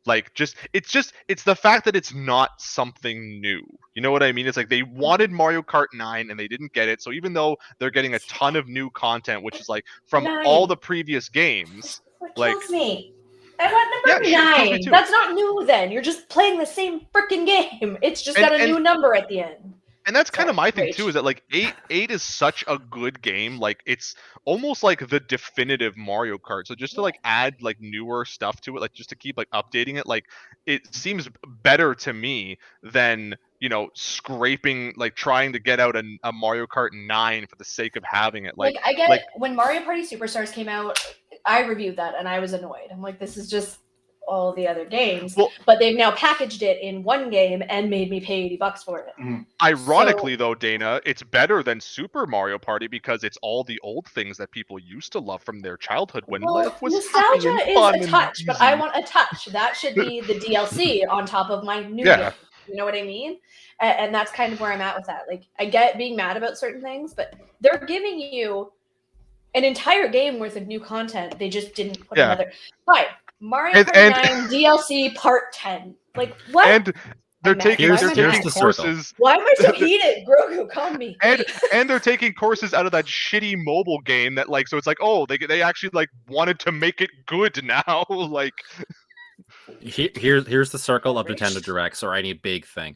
Like it's the fact that it's not something new. You know what I mean? It's like they wanted Mario Kart 9 and they didn't get it. So even though they're getting a ton of new content, which is like from all the previous games, what kills me. I want number 9. That's not new then. You're just playing the same freaking game. It's just got a new number at the end. And that's kind of my thing too, is that like 8 is such a good game. Like it's almost like the definitive Mario Kart. So just to like add like newer stuff to it, like just to keep like updating it, like it seems better to me than scraping, like trying to get out a Mario Kart 9 for the sake of having it. Like I get it. When Mario Party Superstars came out, I reviewed that and I was annoyed. I'm like, this is just all the other games, but they've now packaged it in one game and made me pay $80 for it. Ironically, though, Dana, it's better than Super Mario Party because it's all the old things that people used to love from their childhood when life was nostalgia happy and fun is a touch, and but I want a touch. That should be the DLC on top of my new game. You know what I mean? And that's kind of where I'm at with that. Like, I get being mad about certain things, but they're giving you an entire game worth of new content. They just didn't put another. Fine. Mario Kart 9 DLC Part 10. Like, what? And they're taking courses. Why am I so heated? Grogu, calm me. And they're taking courses out of that shitty mobile game that like, so it's like, oh, they actually like wanted to make it good now. Like, here's the circle of Nintendo Directs or any big thing.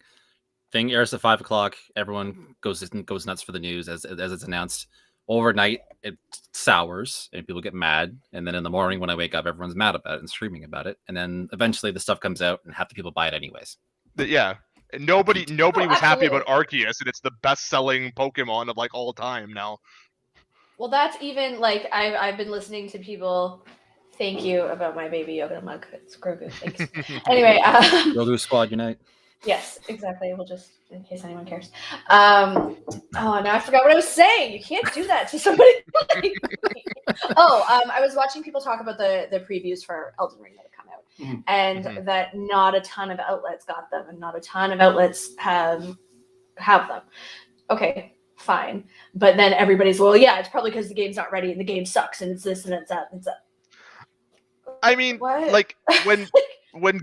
Thing airs at 5 o'clock. Everyone goes nuts for the news as it's announced. Overnight, it sours and people get mad. And then in the morning when I wake up, everyone's mad about it and screaming about it. And then eventually the stuff comes out and half the people buy it anyways. Yeah. And nobody was happy about Arceus, and it's the best-selling Pokemon of like all time now. Well, that's even like I've been listening to people thank you about my baby Yoda mug. It's Grogu. Thanks. Anyway, Grogu Squad Unite. Yes, exactly. We'll just, in case anyone cares. Oh, now I forgot what I was saying. You can't do that to somebody like me. I was watching people talk about the previews for Elden Ring that have come out, and that not a ton of outlets got them, and not a ton of outlets have them. Okay, fine. But then everybody's, well, yeah, it's probably because the game's not ready, and the game sucks, and it's this, and it's that, and it's that. I mean, what? Like, when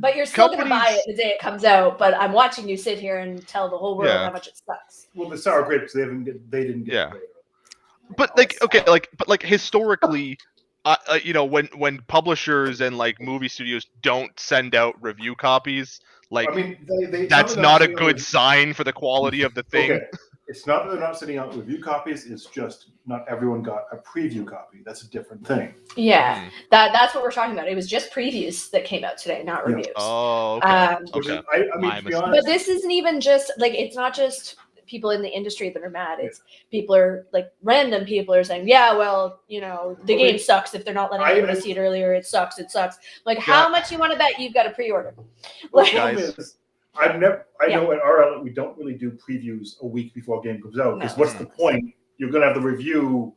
but you're still gonna buy it the day it comes out. But I'm watching you sit here and tell the whole world how much it sucks. Well, the sour grapes they didn't get. Yeah. But like, okay, like historically, when publishers and like movie studios don't send out review copies, like, I mean, that's not a good sign for the quality of the thing. Okay. It's not that they're not sending out review copies. It's just not everyone got a preview copy. That's a different thing. Yeah, that's what we're talking about. It was just previews that came out today, not reviews. Oh, okay. Okay. I mean, to be honest, but this isn't even just like, it's not just people in the industry that are mad. It's people are like, random people are saying, yeah, well, the game sucks if they're not letting everybody see it earlier. It sucks. Like, how much you want to bet you've got a pre-order? Like, I know at our outlet we don't really do previews a week before a game comes out, because what's the point? You're going to have the review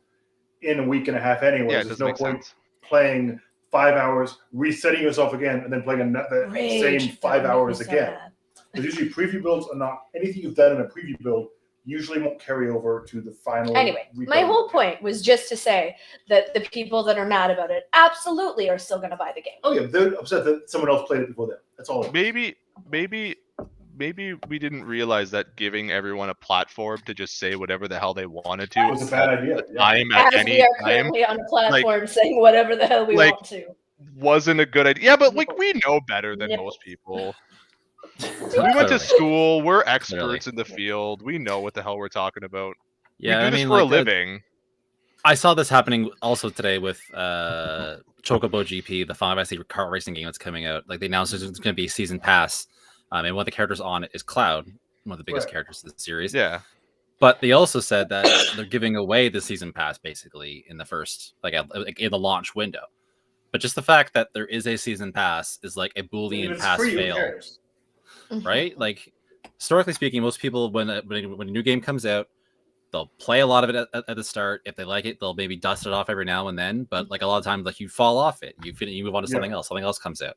in a week and a half anyway. Yeah, there's no point playing 5 hours, resetting yourself again, and then playing the same 5 hours again. Because usually preview builds are not, anything you've done in a preview build usually won't carry over to the final. Anyway, my whole point was just to say that the people that are mad about it absolutely are still going to buy the game. Oh yeah, they're upset that someone else played it before them. That's all. Maybe maybe we didn't realize that giving everyone a platform to just say whatever the hell they wanted to was a bad idea. time As at we any are time, currently on a platform saying whatever the hell we want to. wasn't a good idea. Yeah, but like we know better than most people. We went to school. We're experts in the field. We know what the hell we're talking about. Yeah, we do this for a living. I saw this happening also today with Chocobo GP, the Final Fantasy kart racing game that's coming out. Like they announced there's going to be a season pass, and one of the characters on it is Cloud, one of the biggest characters of the series. Yeah. But they also said that they're giving away the season pass basically in the first, like in the launch window. But just the fact that there is a season pass is like a Boolean pass fail, right? Like historically speaking, most people when a new game comes out, they'll play a lot of it at the start. If they like it, they'll maybe dust it off every now and then. But like a lot of times, like you fall off it, you move on to something else. Something else comes out.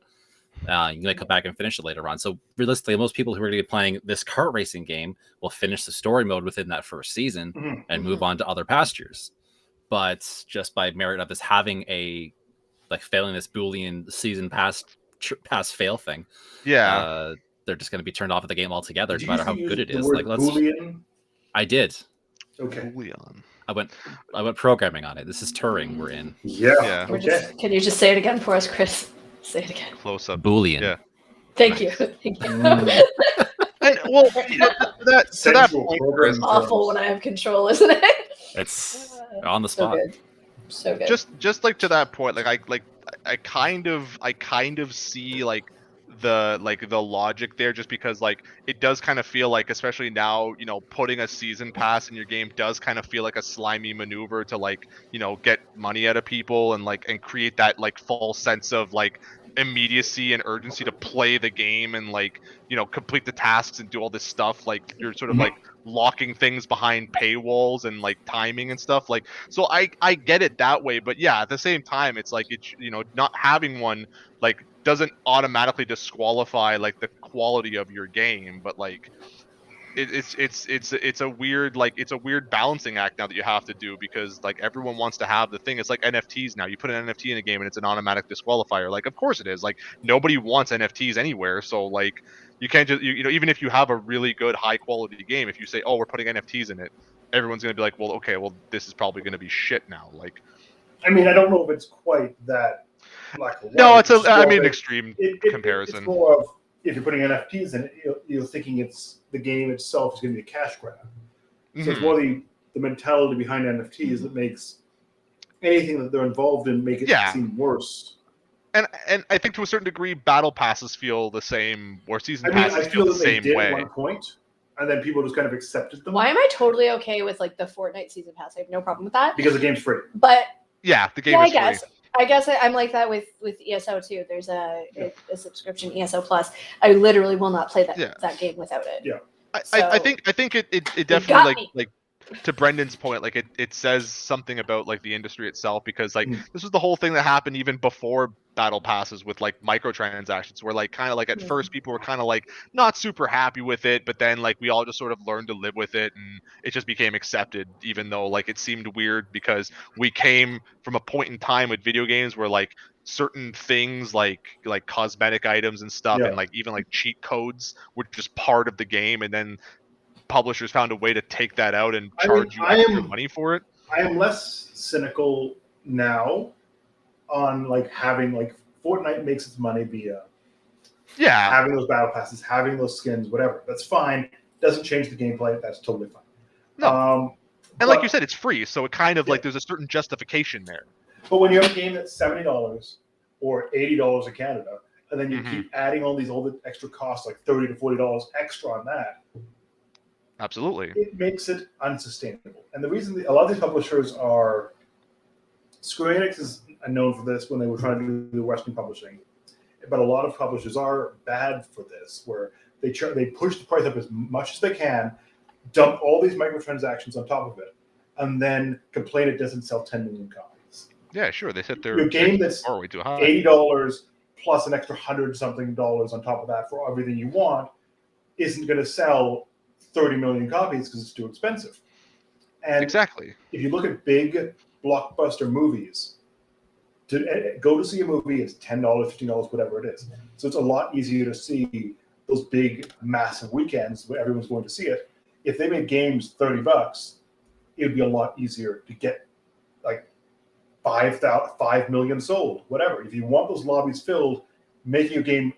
You can come back and finish it later on. So realistically, most people who are going to be playing this kart racing game will finish the story mode within that first season and move on to other pastures. But just by merit of this having a failing this Boolean season pass fail thing, they're just going to be turned off of the game altogether, no matter how good it is. Like Boolean? I did. Okay. Boolean. I went programming on it. This is Turing we're in. Yeah. Okay. Can you just say it again for us, Chris? Say it again. Close up. Boolean. Yeah. Thank you. Thank you. And, well, to that point, Chris, awful when I have control, isn't it? It's on the spot. So good. Just like to that point, I kind of see like the logic there, just because like it does kind of feel like, especially now, putting a season pass in your game does kind of feel like a slimy maneuver to like, get money out of people and create that like false sense of like immediacy and urgency to play the game and like, complete the tasks and do all this stuff. Like you're sort of like locking things behind paywalls and like timing and stuff. Like, so I get it that way, but yeah, at the same time, it's like it's not having one like doesn't automatically disqualify like the quality of your game, but like it's a weird balancing act now that you have to do, because like everyone wants to have the thing. It's like NFTs now. You put an NFT in a game and it's an automatic disqualifier. Like, of course it is. Like nobody wants NFTs anywhere. So like you can't just even if you have a really good high quality game, if you say, oh, we're putting NFTs in it, everyone's gonna be like, well, okay, well this is probably gonna be shit now. Like, I mean, I don't know if it's quite that black or white. No, it's an extreme comparison. It's more of, if you're putting NFTs in it, you're thinking the game itself is going to be a cash grab. So it's more the mentality behind NFTs that makes anything that they're involved in make it seem worse. And I think to a certain degree, battle passes feel the same, or season passes feel the same way. At one point, and then people just kind of accepted them. Why am I totally okay with like the Fortnite season pass? I have no problem with that. Because the game's free. But yeah, the game is free. I guess I'm like that with ESO too. There's a subscription, ESO Plus. I literally will not play that game without it. Yeah. I think it definitely like to Brendan's point, like it says something about like the industry itself, because like this was the whole thing that happened even before battle passes with like microtransactions, where like kind of like at first people were kind of like not super happy with it, but then like we all just sort of learned to live with it and it just became accepted, even though like it seemed weird, because we came from a point in time with video games where like certain things like cosmetic items and stuff and like even like cheat codes were just part of the game, and then publishers found a way to take that out and charge you extra money for it. I am less cynical now on like having like Fortnite makes its money via having those battle passes, having those skins, whatever. That's fine. Doesn't change the gameplay. That's totally fine. No. And like you said, it's free, so it kind of like there's a certain justification there. But when you have a game that's $70 or $80 in Canada, and then you keep adding all the extra costs, like $30 to $40 extra on that, absolutely, it makes it unsustainable. And the reason a lot of these publishers are, Square Enix is known for this when they were trying to do the Western publishing, but a lot of publishers are bad for this, where they push the price up as much as they can, dump all these microtransactions on top of it, and then complain it doesn't sell 10 million copies. Yeah, sure. They set their game that's way too high. $80 plus an extra $100-something on top of that for everything you want isn't going to sell 30 million copies because it's too expensive. And exactly. If you look at big blockbuster movies, to go to see a movie is $10, $15, whatever it is. So it's a lot easier to see those big, massive weekends where everyone's going to see it, if they made games $30, it would be a lot easier to get like 5 million sold, whatever. If you want those lobbies filled, making a game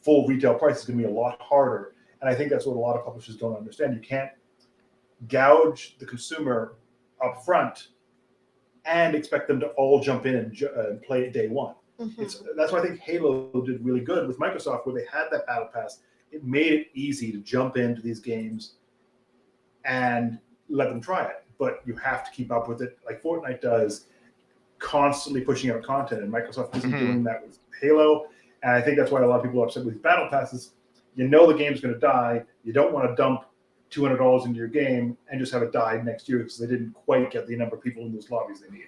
full retail price is going to be a lot harder. And I think that's what a lot of publishers don't understand. You can't gouge the consumer up front and expect them to all jump in and play it day one. That's why I think Halo did really good with Microsoft, where they had that battle pass. It made it easy to jump into these games and let them try it. But you have to keep up with it, like Fortnite does, constantly pushing out content. And Microsoft isn't doing that with Halo. And I think that's why a lot of people are upset with battle passes. You know the game's going to die. You don't want to dump $200 into your game and just have it die next year because they didn't quite get the number of people in those lobbies they need.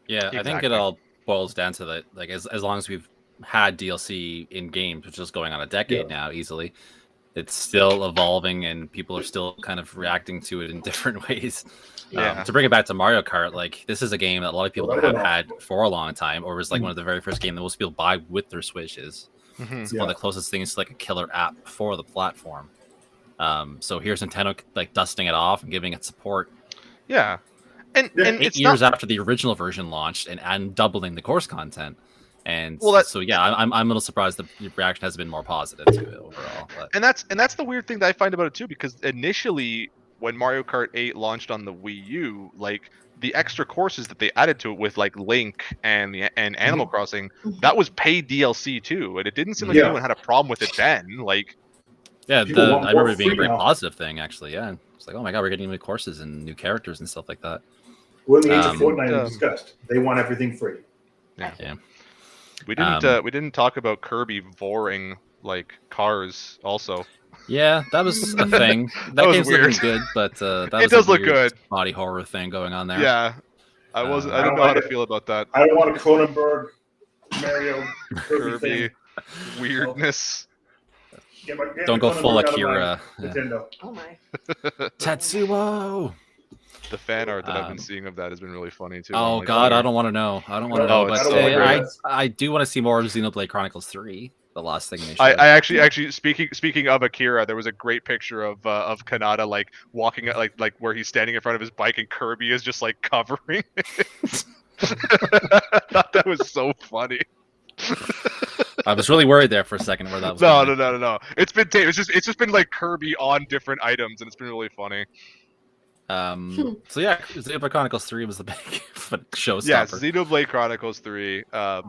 Yeah, exactly. I think it all boils down to that. Like as long as we've had DLC in games, which is going on a decade now, easily, it's still evolving and people are still kind of reacting to it in different ways. To bring it back to Mario Kart, like this is a game that a lot of people have had for a long time, or was like one of the very first games that most people buy with their Switches. It's one of the closest things to like a killer app for the platform. So here's Nintendo like dusting it off and giving it support. Yeah. And 8 years after the original version launched and doubling the course content. And so I'm a little surprised the reaction has been more positive to it overall. But. And that's the weird thing that I find about it too, because initially when Mario Kart 8 launched on the Wii U, like the extra courses that they added to it with like Link and Animal Crossing, that was paid DLC too, and it didn't seem like anyone had a problem with it then. Like, I remember it being a very positive thing actually. Yeah, it's like, oh my god, we're getting new courses and new characters and stuff like that. Well, in the age of Fortnite, we discussed they want everything free. Yeah. We didn't talk about Kirby voring like cars also. Yeah, that was a thing. That game's looking good, but it does look good. Body horror thing going on there. Yeah, I don't know how to feel about that. I don't want a Cronenberg, Mario, Kirby weirdness. Don't go full Akira. Nintendo. Oh my. Tetsuo. The fan art that I've been seeing of that has been really funny too. Oh god, I don't want to know. But I do want to see more of Xenoblade Chronicles 3. The last thing they showed. I actually speaking of Akira, there was a great picture of Kanata like walking like where he's standing in front of his bike and Kirby is just like covering it. I thought that was so funny. I was really worried there for a second where that was. No. It's just been like Kirby on different items and it's been really funny. So yeah, Xenoblade Chronicles 3 was the big showstopper. Yeah, Xenoblade Chronicles 3. How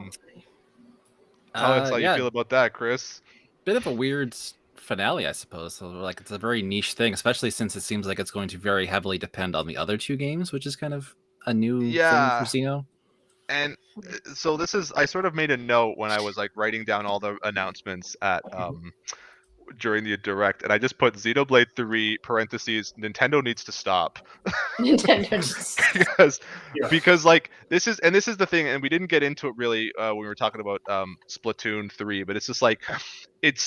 you feel about that, Chris? Bit of a weird finale, I suppose. So like it's a very niche thing, especially since it seems like it's going to very heavily depend on the other two games, which is kind of a new thing for Xeno. And so I sort of made a note when I was like writing down all the announcements at during the direct, and I just put Xenoblade 3 parentheses Nintendo needs to stop. because like this is the thing, and we didn't get into it really when we were talking about Splatoon 3, but it's just like it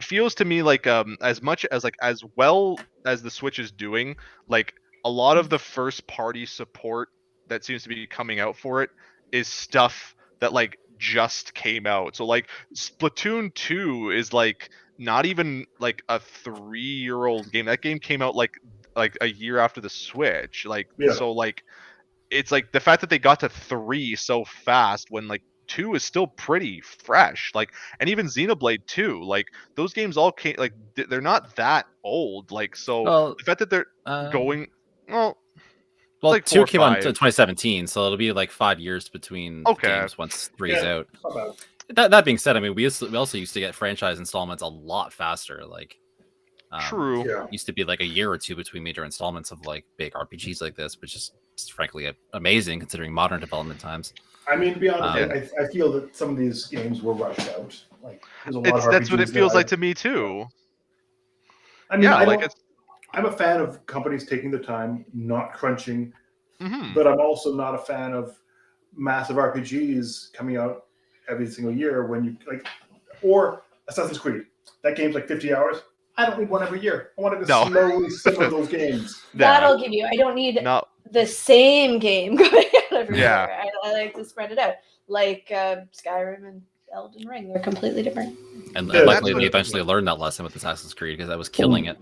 feels to me like as much as like as well as the Switch is doing, like a lot of the first party support that seems to be coming out for it is stuff that like just came out. So like Splatoon 2 is like not even like a 3-year-old game. That game came out like a year after the Switch. So like it's like the fact that they got to 3 so fast when like 2 is still pretty fresh. Like, and even Xenoblade 2, like those games all came like they're not that old. Like, so the fact that they're going well, like 2 came out in 2017, so it'll be like 5 years between games once 3 is out. That being said, I mean, we also used to get franchise installments a lot faster. Like, true, used to be like a year or two between major installments of like big RPGs like this, which is frankly amazing considering modern development times. I mean, to be honest, I feel that some of these games were rushed out. Like, there's a lot of RPGs that's what it feels like to me too. I mean, I'm a fan of companies taking the time, not crunching, but I'm also not a fan of massive RPGs coming out every single year when you like, or Assassin's Creed. That game's like 50 hours. I don't need one every year. I want to slowly simmer those games. That'll give you. I don't need the same game going out every year. I like to spread it out. Like Skyrim and Elden Ring, they're completely different. And luckily, they eventually learned that lesson with Assassin's Creed because I was killing it.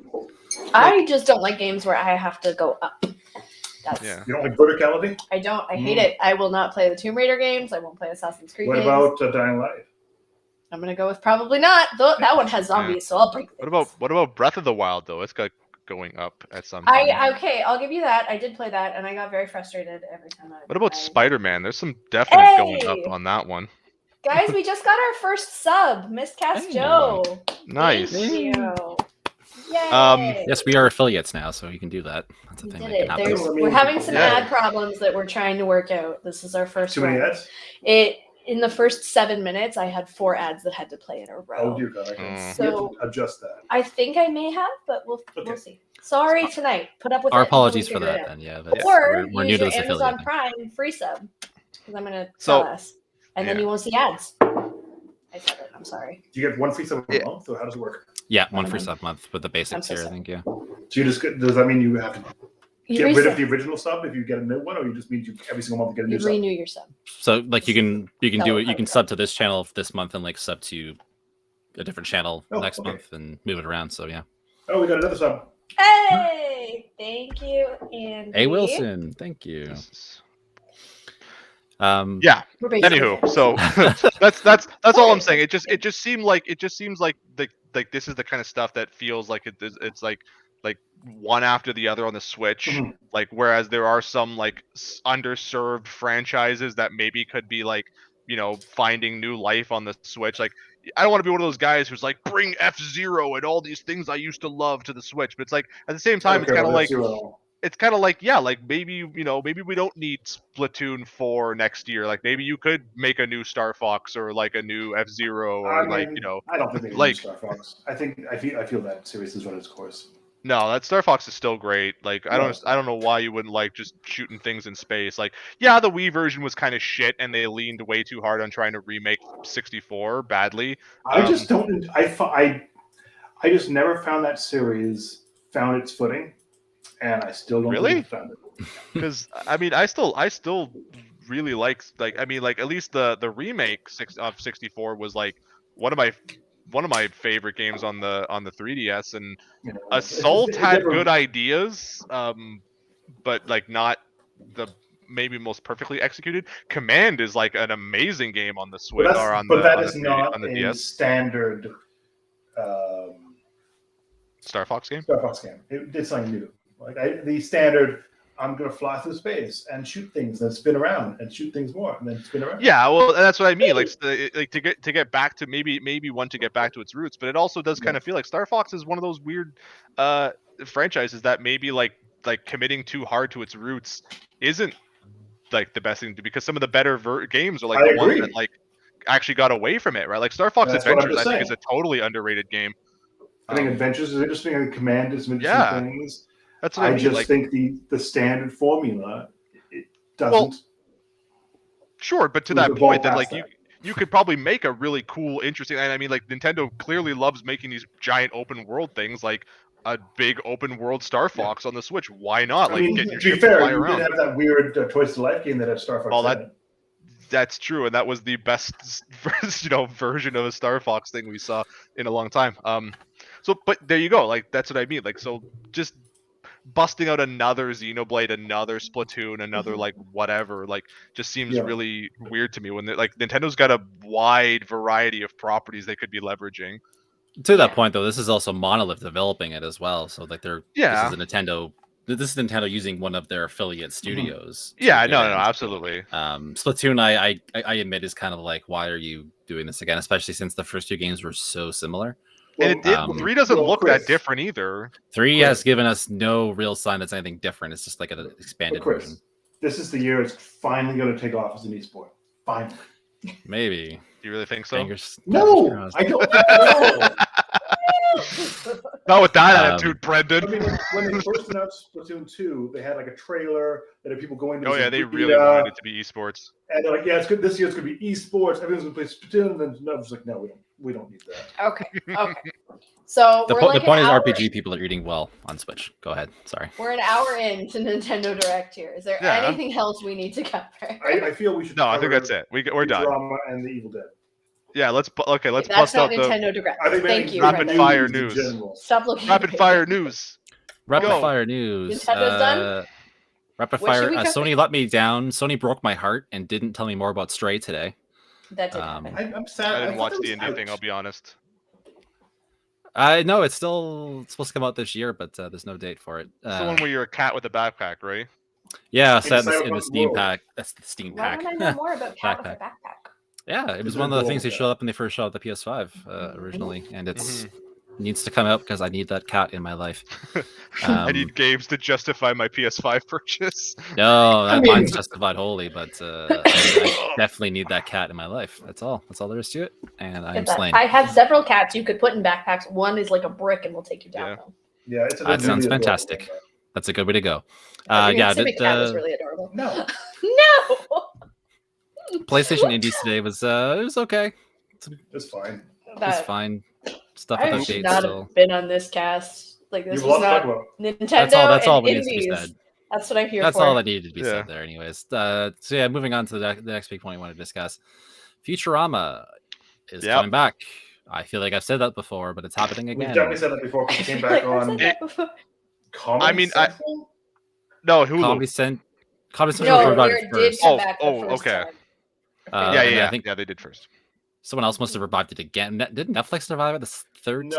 I just don't like games where I have to go up. You don't like verticality? I don't. I hate it. I will not play the Tomb Raider games. I won't play Assassin's Creed games. What about Dying Light? I'm gonna go with probably not. That one has zombies, so I'll break things. What about Breath of the Wild though? It's got going up at some time. Okay, I'll give you that. I did play that, and I got very frustrated every time. What about Spider-Man? There's some definite going up on that one. Guys, we just got our first sub, Miscast Joe. Nice. Thank you. Yay. Yes, we are affiliates now, so you can do that. That's a thing that can happen. We're having some ad problems that we're trying to work out. This is our first Too many ads? In the first 7 minutes, I had 4 ads that had to play in a row. Oh dear God! So adjust that. I think I may have, but we'll see. Sorry tonight. Put up with our it. apologies for that. Then or we're use new to your this Amazon affiliate. Prime free sub because I'm gonna sell us, and then you won't see ads. I said it. I'm sorry. Do you get 1 free sub a month? So how does it work? Yeah, 1 free sub month with the basic tier. I think. Yeah. So you just does that mean you have to get rid of the original sub if you get a new one, or you just mean you every single month you get a new sub? Renew your sub. So like you can do it. You can sub to this channel this month and like sub to a different channel next month and move it around. So yeah. Oh, we got another sub. Hey, thank you, Andy. Hey Wilson, thank you. Anywho, so that's all I'm saying. It just seems like this is the kind of stuff that feels like it's like one after the other on the Switch. Like whereas there are some like underserved franchises that maybe could be like, you know, finding new life on the Switch. Like I don't want to be one of those guys who's like bring F-Zero and all these things I used to love to the Switch, but it's like at the same time it's kind of like maybe, you know, maybe we don't need Splatoon 4 next year. Like maybe you could make a new Star Fox or like a new F-Zero or like, you know. I don't think they need Star Fox. I feel that series has run its course. No, that Star Fox is still great. Like I don't know why you wouldn't like just shooting things in space. Like yeah, the Wii version was kind of shit and they leaned way too hard on trying to remake 64 badly. I just don't. I just never found that series found its footing. And I still don't really found it. Because I mean, I still really like I mean, like at least the remake of 64 was like one of my favorite games on the 3DS, and Assault had good ideas, but like not the maybe most perfectly executed. Command is like an amazing game on the Switch or on the DS. Standard Star Fox game. Star Fox game. It's something new. Like the standard, I'm gonna fly through space and shoot things, then spin around and shoot things more, and then spin around. Yeah, well, that's what I mean. Like to get back to maybe one to get back to its roots, but it also does kind of feel like Star Fox is one of those weird franchises that maybe like committing too hard to its roots isn't like the best thing to do, because some of the better games are like the ones that like actually got away from it, right? Like Star Fox Adventures, I think is a totally underrated game. I think Adventures is interesting. I think Command is some interesting things. That's what I mean. Just think the standard formula it doesn't. Well, sure, but to that point, that like you could probably make a really cool, interesting. And I mean, like Nintendo clearly loves making these giant open world things, like a big open world Star Fox on the Switch. Why not? Like, get your ship to fly around. You did have that weird Toys to Life game that had Star Fox. Well, that's true, and that was the best, version of a Star Fox thing we saw in a long time. But there you go. Like that's what I mean. Like so, just busting out another Xenoblade, another Splatoon, another like whatever, like just seems really weird to me when like Nintendo's got a wide variety of properties they could be leveraging. To that point, though, this is also Monolith developing it as well. So like this is Nintendo using one of their affiliate studios. No, absolutely. Splatoon, I admit, is kind of like, why are you doing this again? Especially since the first 2 games were so similar. And 3 doesn't look that different either. 3 has given us no real sign that's anything different. It's just like an expanded version. This is the year it's finally going to take off as an esport. Finally. Maybe. Do you really think so? No, I don't know. Not with that attitude, Brendan. I mean, when they first announced Splatoon 2, they had like a trailer that had people going to. Oh yeah, they really wanted it to be esports. And they're like, yeah, it's good. This year it's going to be esports. Everyone's going to play Splatoon. And then I was like, no, we don't need that. Okay. So the point is, RPG people are eating well on Switch. Go ahead. Sorry. We're an hour into Nintendo Direct here. Is there anything else we need to cover? I feel we should. No, I think that's it. We're done. Futurama and the Evil Dead. Yeah, let's That's bust not out Nintendo Direct. I think Thank you. rapid Brendan. fire in news. general. Stop looking. Rapid fire news. Rapid Go. fire news. Nintendo's done? Rapid What should fire. we cover? Sony let me down. Sony broke my heart and didn't tell me more about Stray today. That did happen. I'm sad. I didn't thought watch that the was indie out. thing. I'll be honest. No, it's supposed to come out this year, but there's no date for it. It's the one where you're a cat with a backpack, right? Yeah, In set in the Cyberpunk Steam world. pack. That's the Steam Why pack. don't I know more about Cat with a Backpack. backpack? Yeah, it was one of the things they showed up when they first showed up the PS5 originally, and it's needs to come out because I need that cat in my life. I need games to justify my PS5 purchase. No, I mean- mine's justified wholly, but I definitely need that cat in my life. That's all. That's all there is to it. And I am slain. I have several cats you could put in backpacks. One is like a brick and will take you down. Yeah, it's That sounds really fantastic. adorable. That's a good way to go. Yeah, the cat was really adorable. No, No. PlayStation Indies today was it was okay. it's fine. It was fine. Stuff I with should updates not still. have been on this cast. Like this You've was lost not that one. Nintendo. That's all and what needs to be indies. said. That's what I'm here That's for. all that needed to be Yeah. said there, anyways. So yeah, moving on to the next big point I want to discuss. Futurama is coming back. I feel like I've said that before, but it's happening We've again. definitely said that before because it came Like, back I've on said that before. Comedy Central? No, Hulu. Comedy Central No, revived where it it did first. come back the Oh, first okay. time. I think they did first. someone else must have revived it again. Did Netflix revive it the second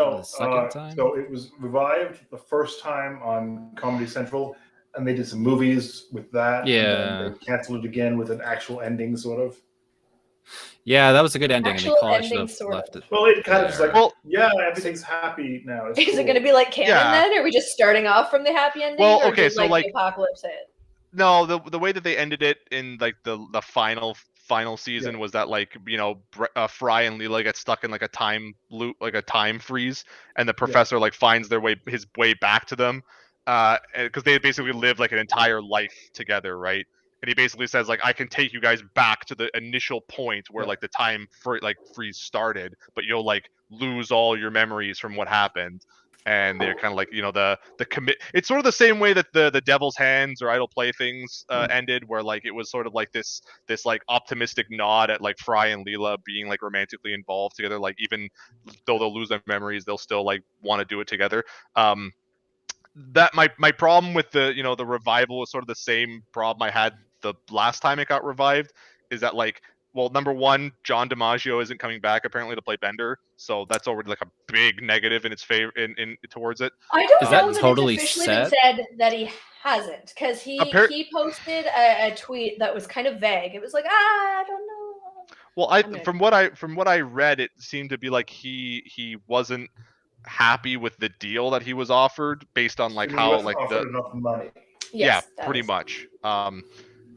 time? So it was revived the first time on Comedy Central, and they did some movies with that. Yeah. And then they canceled it again with an actual ending, sort of. Yeah, that was a good ending, Actual and they probably ending, should have sort left it. Well, it kind of just like, Well- yeah, everything's happy now. It's Is it cool. going to be like canon Yeah. then? Are we just starting off from the happy ending? Well, or okay, did, so, like- the apocalypse hit? No, the way that they ended it in like the final season was that like Fry and Leela get stuck in like a time loop, like a time freeze, and the professor like finds his way back to them, because they basically lived like an entire life together, right? And he basically says like, I can take you guys back to the initial point where like the time freeze started, but you'll like lose all your memories from what happened. And they're kind of like, the commit. It's sort of the same way that the Devil's Hands or Idle Playthings ended, where like it was sort of like this like optimistic nod at like Fry and Leela being like romantically involved together. Like even though they'll lose their memories, they'll still like want to do it together. That my problem with the the revival is sort of the same problem I had the last time it got revived, is that like, well, number one, John DiMaggio isn't coming back apparently to play Bender, so that's already like a big negative in its favor in towards it. I don't Is know that that totally it's officially set? been said that he hasn't, because he posted a tweet that was kind of vague. It was like, I don't know. Well, from what I read, it seemed to be like he wasn't happy with the deal that he was offered based on like He how wasn't like offered enough money. Yes, yeah, pretty much.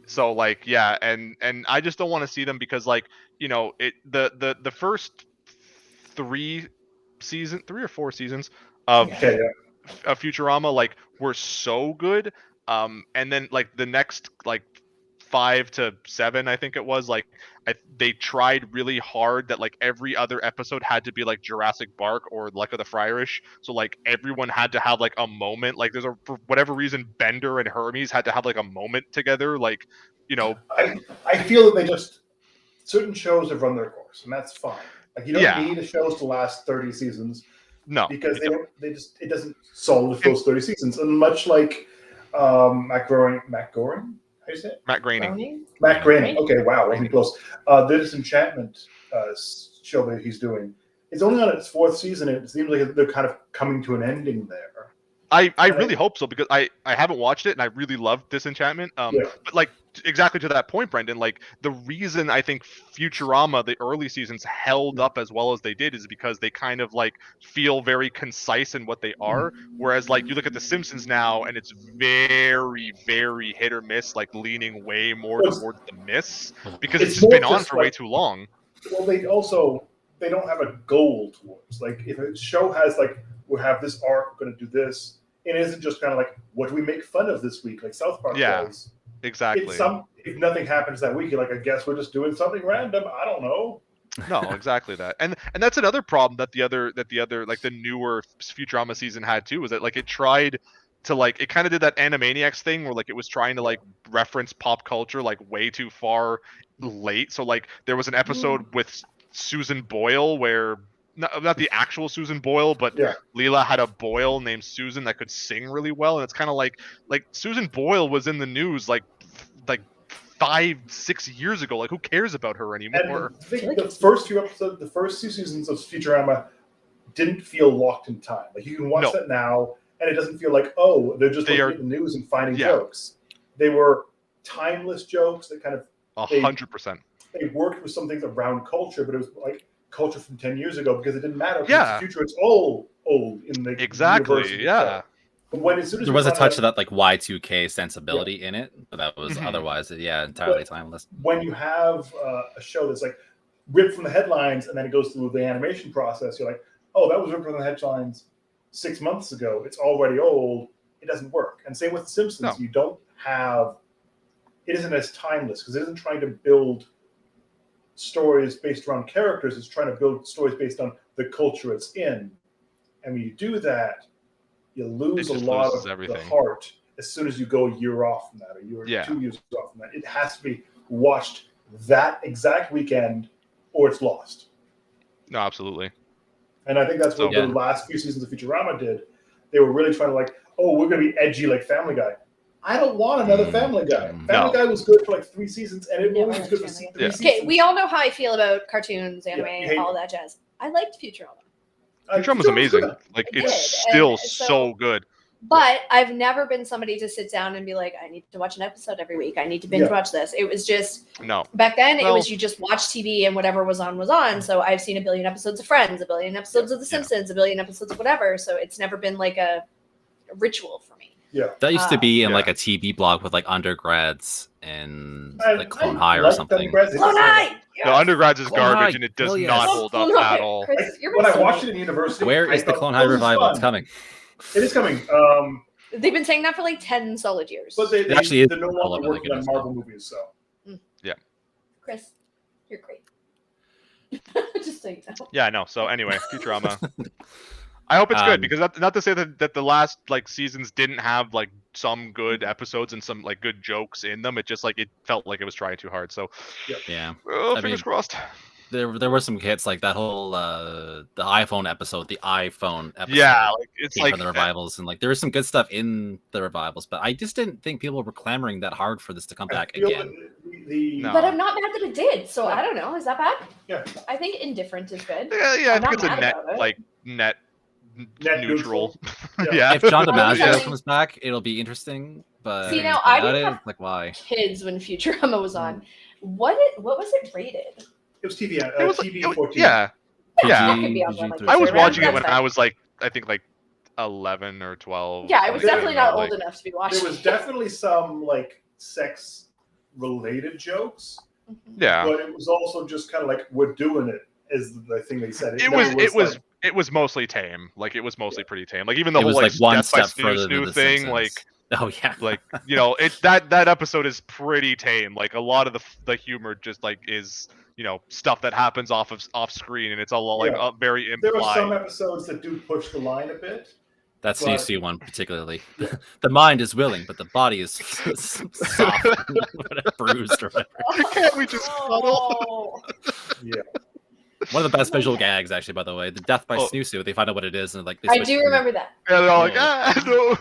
So like and I just don't want to see them because like the first 3 or 4 seasons of Futurama like were so good, and then like the next like 5 to 7 I think it was like they tried really hard that like every other episode had to be like Jurassic Park or Luck of the Friarish, so like everyone had to have like a moment, like for whatever reason Bender and Hermes had to have like a moment together, like I feel that they just certain shows have run their course, and that's fine. Like you don't need the shows to last 30 seasons. No, because it doesn't solve those 30 seasons. And much like Matt Groening, how do you say it? Matt Groening. Matt Groening. Okay, wow, wasn't close. The Disenchantment show that he's doing. It's only on its 4th season, and it seems like they're kind of coming to an ending there. I really hope so, because I haven't watched it and I really loved Disenchantment. But like exactly to that point, Brendan, like the reason I think Futurama, the early seasons held up as well as they did is because they kind of like feel very concise in what they are. Whereas like you look at The Simpsons now and it's very, very hit or miss, like leaning way more towards the miss because it's just been on for way too long. Well, they don't have a goal towards. Like if a show has like, we'll have this arc, we're going to do this. It isn't just kind of like, what do we make fun of this week? Like South Park does. Exactly. If nothing happens that week, you're like, I guess we're just doing something random. I don't know. No, exactly that. And that's another problem that the other like the newer Futurama season had too, was that like it tried to like, it kind of did that Animaniacs thing where like it was trying to like reference pop culture like way too far late. So like there was an episode with Susan Boyle, where not the actual Susan Boyle, but Leela had a Boyle named Susan that could sing really well, and it's kind of like Susan Boyle was in the news like 5-6 years ago. Like, who cares about her anymore? And I think the first few episodes, the first 2 seasons of Futurama didn't feel locked in time. Like, you can watch that now, and it doesn't feel like, oh, they're just looking at the news and finding jokes. They were timeless jokes that kind of 100%. They worked with some things around culture, but it was like culture from 10 years ago because it didn't matter. It's the future, it's all old in the universe. When as soon as there was a touch of that like Y2K sensibility in it, but that was otherwise entirely timeless. When you have a show that's like ripped from the headlines and then it goes through the animation process, you're like, oh, that was ripped from the headlines 6 months ago. It's already old. It doesn't work. And same with The Simpsons. You don't have, it isn't as timeless because it isn't trying to build stories based around characters. It's trying to build stories based on the culture it's in. And when you do that, you lose a lot of the heart as soon as you go a year off from that, or you are 2 years off from that. It has to be watched that exact weekend or it's lost. No, absolutely. And I think that's what the last few seasons of Futurama did. They were really trying to like, oh, we're going to be edgy like Family Guy. I don't want another Family Guy. Family Guy was good for like 3 seasons, and it was good for 3 seasons. Okay, we all know how I feel about cartoons, anime, all that jazz. I liked Futurama. Futurama's amazing. Like, it's still so good. But I've never been somebody to sit down and be like, I need to watch an episode every week. I need to binge watch this. It was just back then. It was you just watch TV and whatever was on. So I've seen a billion episodes of Friends, a billion episodes of The Simpsons, a billion episodes of whatever. So it's never been like a ritual for me. Yeah, that used to be in like a TV blog with like undergrads and like Clone High or something. Clone High. No, undergrads is garbage and it does not hold up at all. Chris, when I watched it in university, where is the Clone High revival? It's coming. It is coming. They've been saying that for like 10 solid years. But they're no longer working on Marvel movies, so. Yeah. Chris, you're great. Just so you know. Yeah, I know. So anyway, Futurama. I hope it's good because not to say that the last like seasons didn't have like some good episodes and some like good jokes in them. It just like it felt like it was trying too hard. So fingers crossed. There were some hits like that whole the iPhone episode. Yeah, like it's like from the revivals and like there was some good stuff in the revivals, but I just didn't think people were clamoring that hard for this to come back again. But I'm not mad that it did. So I don't know. Is that bad? Yeah. I think indifferent is good. Yeah. I think it's a net neutral. If John DiMaggio comes back, it'll be interesting. But see, now I didn't have like why kids when Futurama was on. What was it rated? It was TV. It was TV like, 14. Yeah. I was watching it when I was like, I think like 11 or 12. Yeah, I was definitely not old enough to be watching. There was definitely some like sex-related jokes. Yeah. But it was also just kind of like we're doing it is the thing they said. It was mostly tame. Like it was mostly pretty tame. Like even the whole like one Death by step further than Snoo the thing. Simpsons. Like like that episode is pretty tame. Like a lot of the humor just like is stuff that happens off screen and it's all like very implied. There are some episodes that do push the line a bit. That Snoo one particularly. The mind is willing, but the body is soft, bruised or whatever. Can't we just cuddle? Yeah. One of the best visual gags, actually, by the way, the death by Snoo. They find out what it is, and like I do remember that. Yeah, they're all like, no.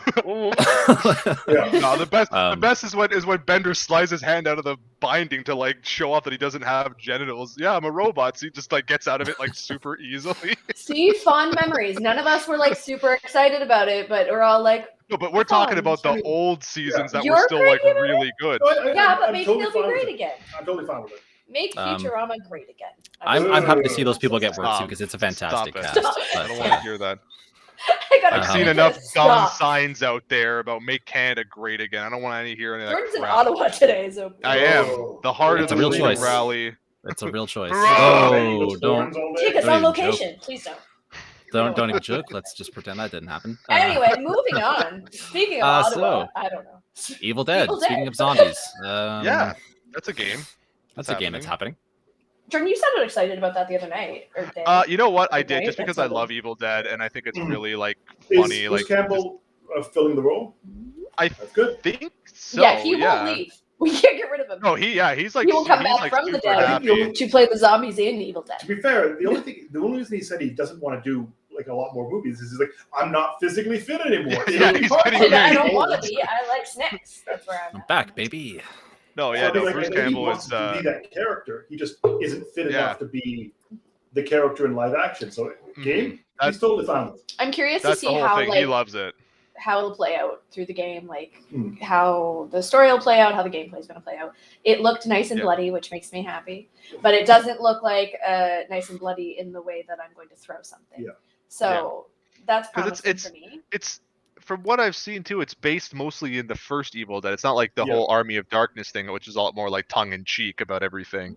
No, the best is when Bender slides his hand out of the binding to like show off that he doesn't have genitals. Yeah, I'm a robot. So he just like gets out of it like super easily. See, fond memories. None of us were like super excited about it, but we're all like. No, but we're talking about the old seasons that were still like really good. But maybe they'll be great again. I'm totally fine with it. Make Futurama great again. I'm happy to see those people get work too because it's a fantastic cast. I don't want to hear that. I've seen enough dumb signs out there about make Canada great again. I don't want to hear any of that Jordan's in crap. Ottawa today, so I am. The heart of the real choice. rally. It's a real choice. Oh, don't take us on location, please don't. Don't even joke. Let's just pretend that didn't happen. Anyway, moving on. Speaking of Ottawa, I don't know. Evil Dead. Speaking of zombies. Yeah, that's a game. That's a game that's happening. Jordan, you sounded excited about that the other night. Or day. You know what? I did just because I love Evil Dead and I think it's really like funny. Is Campbell filling the role? I That's good. think so. Yeah, he won't leave. We can't get rid of him. No, he's like he will come he's back like from the super dead happy. to play the zombies in Evil Dead. To be fair, the only reason he said he doesn't want to do like a lot more movies is he's like, I'm not physically fit anymore. Yeah, he's getting I don't very want to old. be. I like snacks. That's where I'm I'm at. back, baby. No, yeah, no. Like, Bruce he Campbell wants is. to be that character. He just isn't fit Yeah. enough to be the character in live action. So game, he's totally fine with it. I'm curious to That's the see whole how thing. He loves it. how it'll play out through the game, like how the story will play out, how the gameplay is going to play out. It looked nice and bloody, which makes me happy, but it doesn't look like nice and bloody in the way that I'm going to throw something. Yeah. So that's promising it's for me. It's from what I've seen too. It's based mostly in the first Evil Dead. It's not like the Yeah. whole Army of Darkness thing, which is a lot more like tongue in cheek about everything.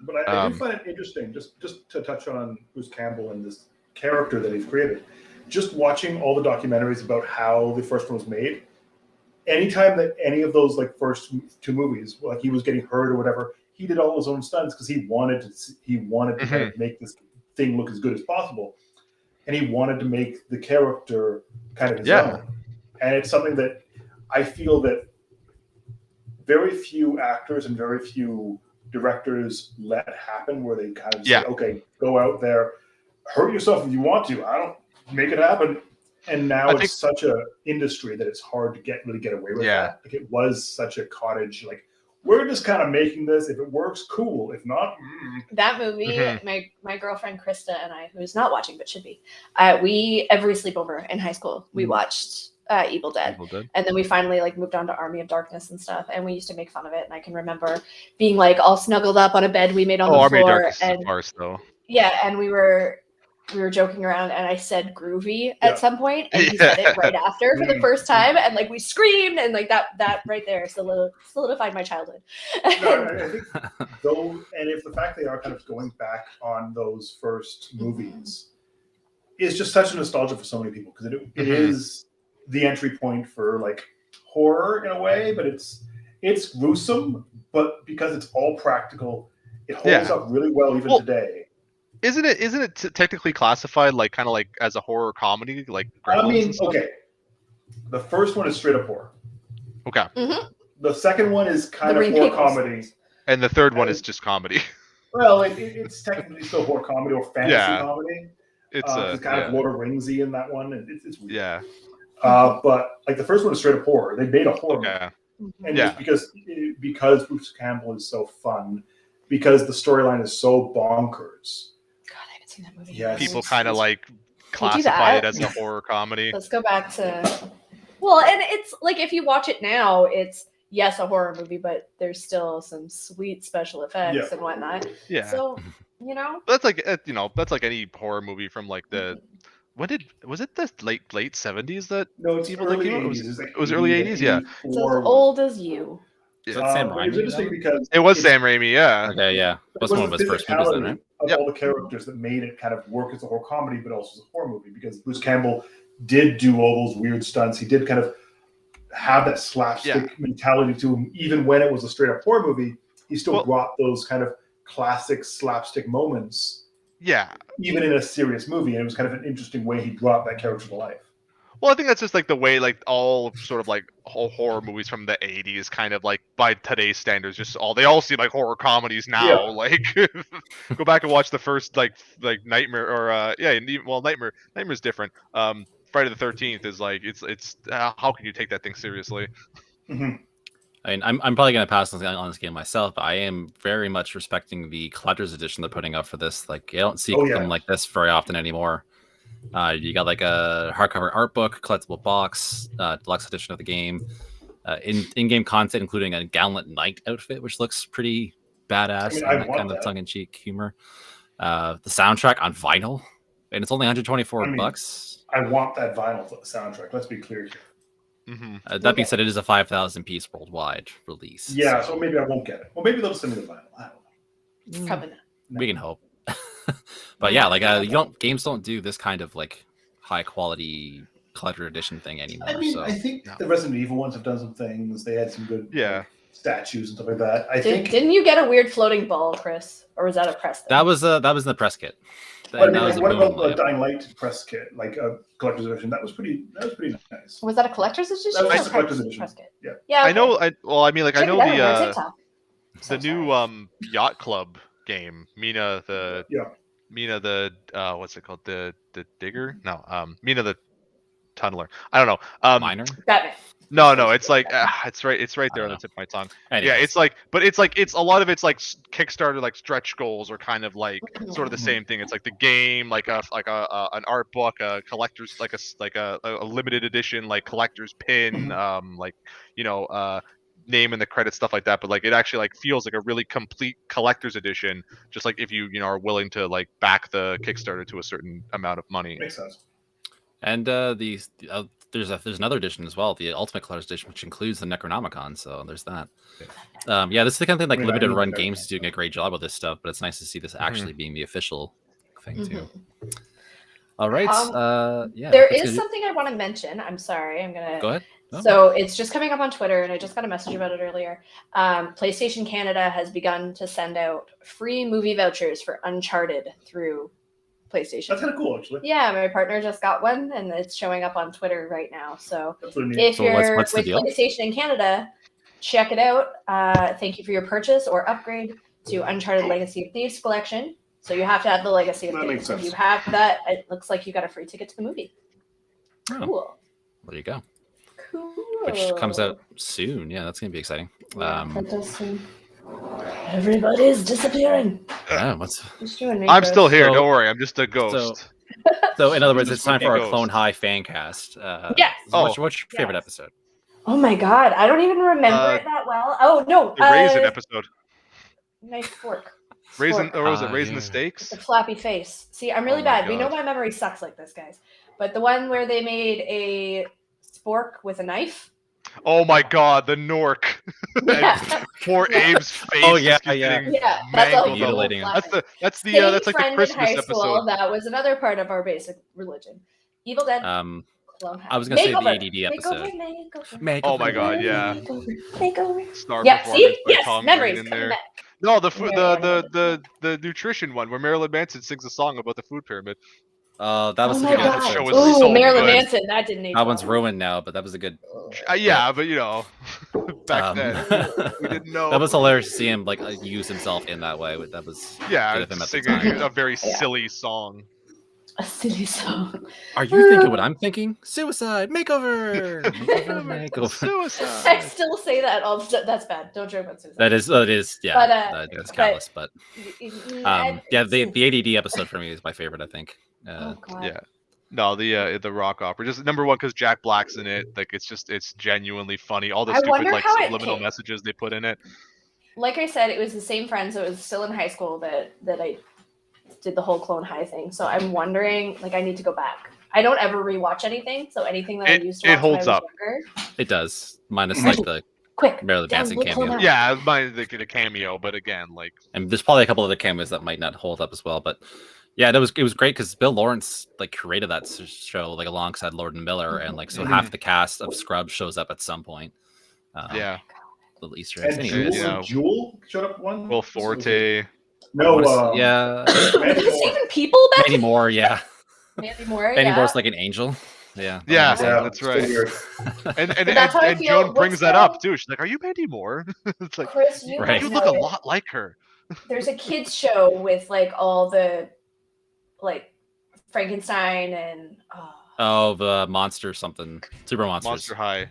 But I do find it interesting, just to touch on Bruce Campbell and this character that he's created. Just watching all the documentaries about how the first one was made, anytime that any of those like first two movies, like he was getting hurt or whatever, he did all his own stunts because he wanted to kind of make this thing look as good as possible, and he wanted to make the character kind of his own. And it's something that I feel that very few actors and very few directors let happen, where they kind of say, okay, go out there, hurt yourself if you want to. I don't make it happen. And now it's such a industry that it's hard to really get away with that. Like it was such a cottage, like we're just kind of making this. If it works, cool. If not, that movie, my girlfriend Krista and I, who's not watching but should be, we every sleepover in high school we watched Evil Dead. And then we finally like moved on to Army of Darkness and stuff, and we used to make fun of it. And I can remember being like all snuggled up on a bed we made on the Army floor. of Darkness is a farce, though. Yeah, and we were joking around, and I said groovy at some point, and he said it right after for the first time, and like we screamed, and like that right there solidified my childhood. No, I think though, and if the fact they are kind of going back on those first movies is just such a nostalgia for so many people, because it is the entry point for like horror in a way, but it's gruesome, but because it's all practical, it holds up really well even today. Isn't it technically classified like kind of like as a horror comedy, like I mean, okay, the first one is straight up horror. Okay. The second one is kind of horror comedy, and the third one is just comedy. Well, it's technically still horror comedy or fantasy comedy. It's kind of Lord of Ringsy in that one, and it's weird. But like the first one is straight up horror. They made a horror movie. And just because Bruce Campbell is so fun, because the storyline is so bonkers. God, I haven't seen that movie. Yeah, people kind of like classify it as a horror comedy. Let's go back to and it's like if you watch it now, it's a horror movie, but there's still some sweet special effects and whatnot. Yeah. So that's like any horror movie from like the was it the late 70s that it's early 80s. It was early 80s, yeah. It's as old as you. Is that Sam Raimi? It was interesting because it was Sam Raimi, Okay, yeah. That's one of his first movies, then, right? Of all the characters that made it kind of work as a horror comedy, but also as a horror movie, because Bruce Campbell did do all those weird stunts. He did kind of have that slapstick mentality to him, even when it was a straight up horror movie. He still brought those kind of classic slapstick moments. Yeah. Even in a serious movie, and it was kind of an interesting way he brought that character to life. Well, I think that's just like the way like all sort of like whole horror movies from the 80s kind of like by today's standards they all seem like horror comedies now. Yeah. Like go back and watch the first like Nightmare or Nightmare's different. Friday the 13th is like it's how can you take that thing seriously? I mean, I'm probably going to pass on this game myself, but I am very much respecting the collector's edition they're putting up for this. Like, I don't see them like this very often anymore. You got like a hardcover art book, collectible box, deluxe edition of the game, in-game content, including a gallant knight outfit, which looks pretty badass. I mean, kind of tongue-in-cheek humor. The soundtrack on vinyl, and it's only $124. I want that vinyl soundtrack. Let's be clear here. That being said, it is a 5,000 piece worldwide release. Yeah, so maybe I won't get it. Well, maybe they'll send me the vinyl. I don't know. Probably not. We can hope. But yeah, like games don't do this kind of like high quality collector edition thing anymore. I mean, I think the Resident Evil ones have done some things. They had some good statues and stuff like that. Didn't you get a weird floating ball, Chris, or was that a press thing? That was in the press kit. What about the Dying Light press kit, like a collector's edition? That was pretty nice. Was that a collector's edition? That was a collector's edition. Press kit. Yeah. Yeah. Okay. I know. I know the TikTok. new Yacht Club game. Mina the what's it called? The digger? No, Mina the tunneler. I don't know. Miner. Batman. No, it's like it's right there on the tip of my tongue. Anyways. Yeah, it's a lot of it's like Kickstarter like stretch goals are kind of like sort of the same thing. It's like the game, like an art book, a collector's like a limited edition like collector's pin, like name in the credits, stuff like that. But like it actually like feels like a really complete collector's edition, just like if you are willing to like back the Kickstarter to a certain amount of money. Makes sense. And there's another edition as well, the Ultimate Collector's Edition, which includes the Necronomicon. So there's that. This is the kind of thing like limited run games is doing a great job with this stuff, but it's nice to see this actually being the official thing too. All right. There is something I want to mention. I'm sorry. I'm gonna go ahead. Oh. So it's just coming up on Twitter, and I just got a message about it earlier. PlayStation Canada has begun to send out free movie vouchers for Uncharted through PlayStation. That's kind of cool, actually. Yeah, my partner just got one, and it's showing up on Twitter right now. So if So you're what's the with deal? PlayStation in Canada, check it out. Thank you for your purchase or upgrade to Uncharted Legacy of Thieves collection. So you have to have the Legacy of That Thieves. makes sense. If you have that, it looks like you got a free ticket to the movie. Oh. Cool. There you go. Cool. Which comes out soon. Yeah, that's gonna be exciting. That does soon. Everybody's disappearing. Yeah, What's doing, I'm still here. So- Don't worry. I'm just a ghost. So in other words, it's time for our Ghost. Clone High fan cast. Yes. What's your favorite Yes. episode? Oh my god, I don't even remember it that well. Oh no, The raisin episode. Nice fork. Raisin, or was it Raisin yeah. the Steaks? The flappy face. See, I'm really Oh my bad. We know God. my memory sucks like this, guys. But the one where they made a spork with a knife. Oh my God, the Nork. Yeah. Poor Abe's face. Oh, yeah, just keeps yeah. getting Yeah, that's a mangled whole up. Mutilating him. flappy. That's Same like the friend in Christmas high school, episode. that was another part of our basic religion. Evil Dead. Clone High. I was gonna say the Makeover. ADD episode. Makeover. Oh my God, yeah. Makeover. Star Yeah, performance see? by Yes, Tom memories Green in coming there. back. No, the nutrition one where Marilyn Manson sings a song about the food pyramid. That was Oh a my good god. episode. show was Ooh, so Marilyn good. Manson. That didn't age That one's well. ruined now, but that was a good. Yeah, but back then we didn't know. That was hilarious to see him like use himself in that way. That was Yeah, good of him at the singing time. a very silly song. A silly song. Are you thinking what I'm thinking? Suicide makeover. Makeover. I Suicide. still say that all the time. That's bad. Don't joke about suicide. That is, yeah. That's callous, but yeah, the ADD episode for me is my favorite. I think. Oh, God. Yeah. No, the rock opera, just number one because Jack Black's in it. Like it's genuinely funny. All the I stupid wonder like how it subliminal came. messages they put in it. Like I said, it was the same friends. So it was still in high school that I did the whole Clone High thing. So I'm wondering, like, I need to go back. I don't ever rewatch anything, so anything that I used to watch holds when I was up. younger, It does, minus like the quick. Marilyn Manson download Clone cameo. High. Yeah, mine the cameo, but again, like And there's probably a couple other cameos that might not hold up as well, but yeah, it was great because Bill Lawrence like created that show like alongside Lord and Miller, and like so half the cast of Scrubs shows up at some point. yeah, Little Easter eggs. And Anyways, yeah. Jewel showed up one. Will Forte. No, yeah, Mandy Is this Moore. even people back? Mandy Moore, yeah, Mandy Moore. Mandy yeah. Moore's like an angel. Yeah, Yeah, Yeah, that's so right. weird. And that's how I feel. Joan What's brings that the- up too. She's like, "Are you Mandy Moore?" It's like Chris, you Right. might you know look a it. lot like her. There's a kids show with like all the like Frankenstein and Oh, the monster something, Super Monsters. Monster High,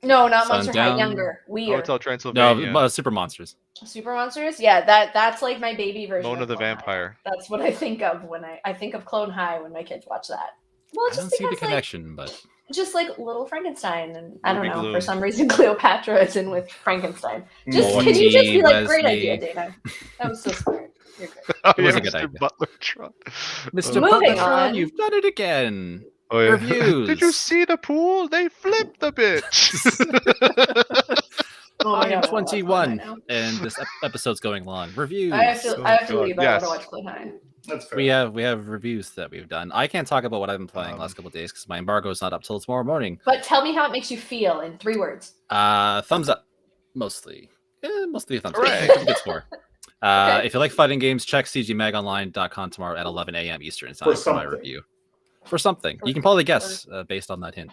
no, not Monster High, Sundown. younger, weird. Hotel Transylvania, No, Super Monsters. Super Monsters. Yeah, that's like my baby version. Mona of the Clone High. Vampire. That's what I think of when I think of Clone High when my kids watch that. Well, I just don't see the because like connection, but just like little Frankenstein, and I don't Ruby know, Gloom. for some reason Cleopatra is in with Frankenstein. Just can you just be like, great Wesley. idea, Dana? That was so smart. You're great. Oh, It was yeah, a good Mr. idea. Butler Trot. Mr. Moving Butlertron, on. you've done it again. Oh, yeah. Reviews. Did you see the pool? They flipped the bitch. Oh, I am know, 21, right now. and this episode's going long. Reviews. I have to God. leave. I Yes. want to watch Clone High. That's fair. We have reviews that we've done. I can't talk about what I've been playing the last couple of days because my embargo is not up till tomorrow morning. But tell me how it makes you feel in 3 words. Thumbs up. Mostly a thumbs up. Hooray. That's a good score. Okay. If you like fighting games, check cgmagonline.com tomorrow at 11 a.m. Eastern time for my review. For something. You can probably guess based on that hint.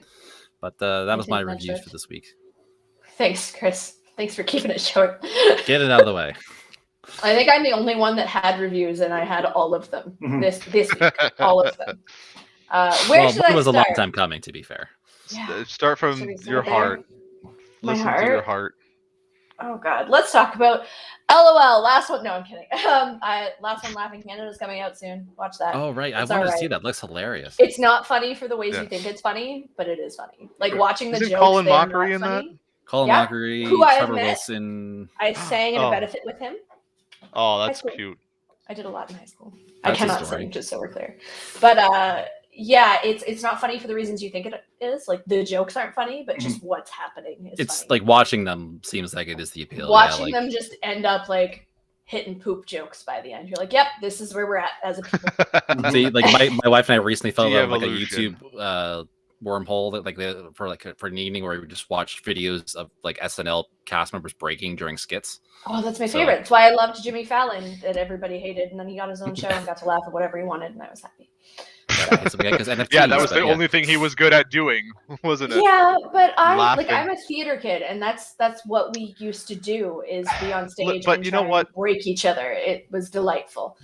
But that was my reviews for this week. Thanks, Chris. Thanks for keeping it short. Get it out of the way. I think I'm the only one that had reviews, and I had all of them this week. All of them. Where should I was start? a long time coming, to be fair. Yeah. Start from your heart. Listen to your heart. Oh God, let's talk about LOL. Last one. No, I'm kidding. Last one, Laughing Canada is coming out soon. Watch that. Oh right, I wanted to see that. It looks hilarious. It's not funny for the ways you think it's funny, but it is funny. Like watching the jokes. Colin Mockery in that? Colin Mockery, Trevor Wilson. I sang in a benefit with him. Oh, that's cute. I did a lot in high school. That's I cannot sing, just so we're clear. But yeah, it's not funny for the reasons you think it is. Like the jokes aren't funny, but just what's happening is It's funny. Like watching them seems like it is the appeal. Watching them just end up like hitting poop jokes by the end. You're like, yep, this is where we're at as a people. See, like my wife and I recently fell in like a YouTube wormhole that for an evening where we just watched videos of like SNL cast members breaking during skits. Oh, that's my favorite. That's why I loved Jimmy Fallon that everybody hated, and then he got his own show and got to laugh at whatever he wanted, and I was happy. Yeah, that was the only thing he was good at doing, wasn't it? Yeah, but I'm a theater kid, and that's what we used to do is be on stage and try to break each other. It was delightful.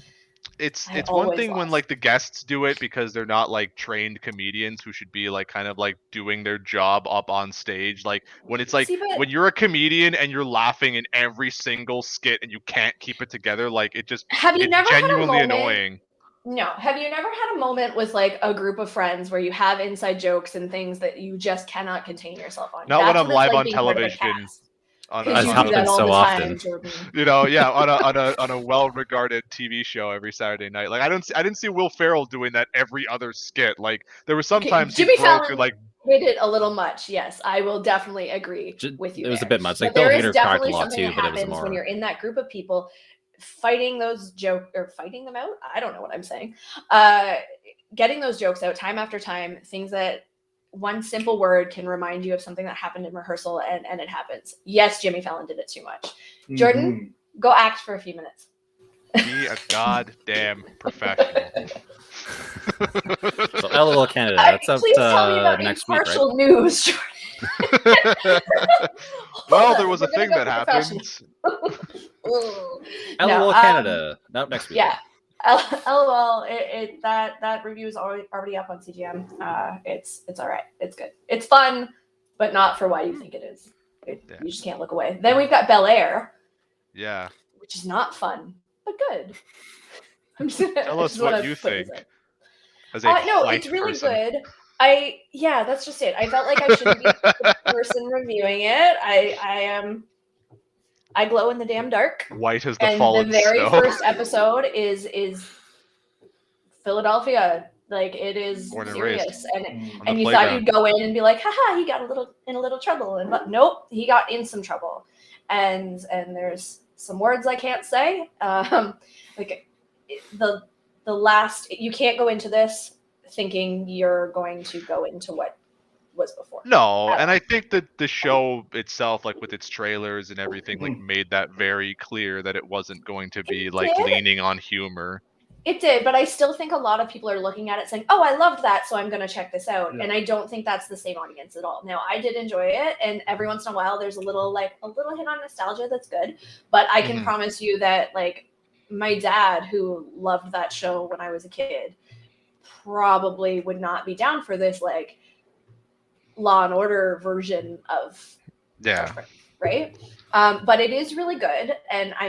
It's one thing when like the guests do it because they're not like trained comedians who should be like kind of like doing their job up on stage. Like when it's like when you're a comedian and you're laughing in every single skit and you can't keep it together, like it's genuinely annoying. No. Have you never had a moment with like a group of friends where you have inside jokes and things that you just cannot contain yourself on? Not when I'm live on television. That's happened so often. You know, yeah, on a well-regarded TV show every Saturday night. Like I didn't see Will Ferrell doing that every other skit. Like there were sometimes Jimmy Fallon hit it a little much. Yes, I will definitely agree with you. It was a bit much. Like Bill there is Hader definitely cracked a lot something too, that but it was happens more when you're in that group of people fighting those jokes or fighting them out. I don't know what I'm saying. Getting those jokes out time after time, things that one simple word can remind you of something that happened in rehearsal and it happens. Yes, Jimmy Fallon did it too much. Jordan, go act for a few minutes. Be a goddamn professional. So LOL Canada, that's up next week, right? News, Jordan. Well, there was a thing that happened. LOL Canada, out next week. Yeah. LOL, that review is already up on CGM. It's all right. It's good. It's fun, but not for why you think it is. You just can't look away. Then we've got Bel Air. Yeah. Which is not fun, but good. Tell us what you think. No, it's really good. That's just it. I felt like I shouldn't be the person reviewing it. I glow in the damn dark. White as the fallen snow. And the very first episode is Philadelphia. Like it is serious. And you thought you'd go in and be like, haha, he got in a little trouble. But nope, he got in some trouble. And there's some words I can't say. Like the last, you can't go into this thinking you're going to go into what was before. No, and I think that the show itself, like with its trailers and everything, like made that very clear that it wasn't going to be like leaning on humor. It did, but I still think a lot of people are looking at it saying, "Oh, I loved that, so I'm going to check this out." Yeah. And I don't think that's the same audience at all. Now, I did enjoy it, and every once in a while, there's a little hit on nostalgia that's good. But I can promise you that, like, my dad, who loved that show when I was a kid, probably would not be down for this, like, Law and Order version of right? But it is really good, and I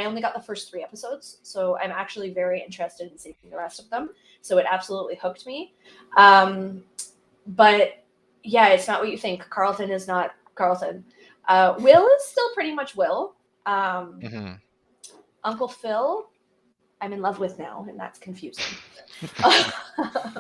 only got the first 3 episodes, so I'm actually very interested in seeing the rest of them. So it absolutely hooked me. But yeah, it's not what you think. Carlton is not Carlton. Will is still pretty much Will. Uncle Phil, I'm in love with now, and that's confusing.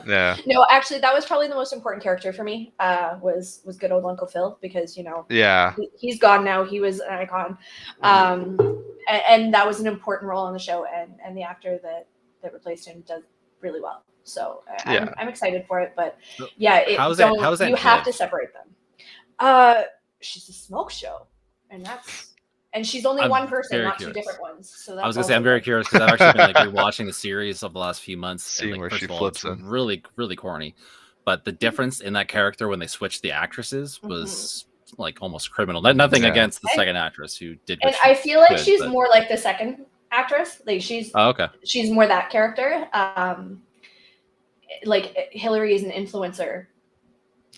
Yeah. No, actually, that was probably the most important character for me. Was good old Uncle Phil, because he's gone now. He was an icon, and that was an important role on the show. And the actor that replaced him does really well. So I'm excited for it. But yeah, how's that you have to separate them. She's a smoke show. and she's only I'm one person, very not curious. two different ones. So that's I was gonna say I'm very curious because I've actually been like rewatching the series of the last few months. Seeing and, like, where first she of all, flips it's in. really, really corny. But the difference in that character when they switched the actresses was like almost criminal. Nothing against the second actress who did. And I feel like she's more like the second actress. Like she's more that character. Like Hillary is an influencer.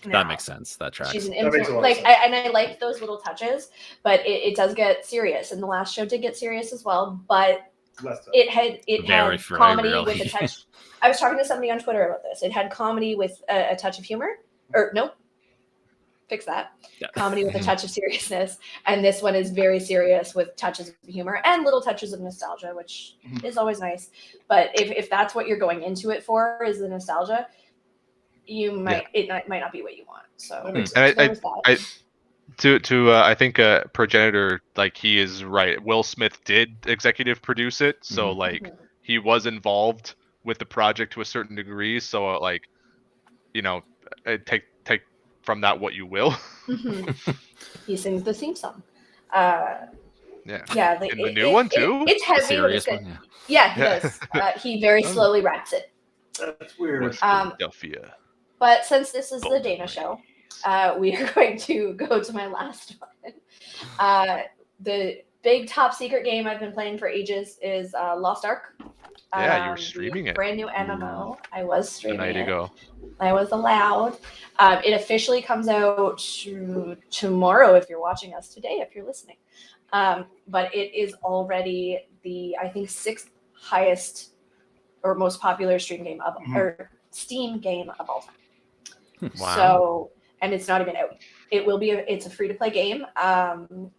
Now. That makes sense. That tracks. She's an influencer. Like I like those little touches, but it does get serious. And the last show did get serious as well, but it had comedy with a touch. I was talking to somebody on Twitter about this. It had comedy with a touch of humor. Or nope. Fix that. Yeah. Comedy with a touch of seriousness. And this one is very serious with touches of humor and little touches of nostalgia, which is always nice. But if that's what you're going into it for, is the nostalgia, it might not be what you want. So I think Progenitor, like, he is right. Will Smith did executive produce it, so like he was involved with the project to a certain degree. So like, you know, take from that what you will. He sings the theme song. Yeah. In the new one too. It's heavy, but it's good. Yeah, he does. He very slowly raps it. That's weird. West Philadelphia. But since this is the Dana show, we are going to go to my last one. The big top secret game I've been playing for ages is Lost Ark. Yeah, you were streaming it. Brand new MMO. I was streaming a night ago. I was allowed. It officially comes out tomorrow if you're watching us today, if you're listening. But it is already the, I think, 6th highest or most popular Steam game of all time. Wow. So, and it's not even out. It's a free-to-play game.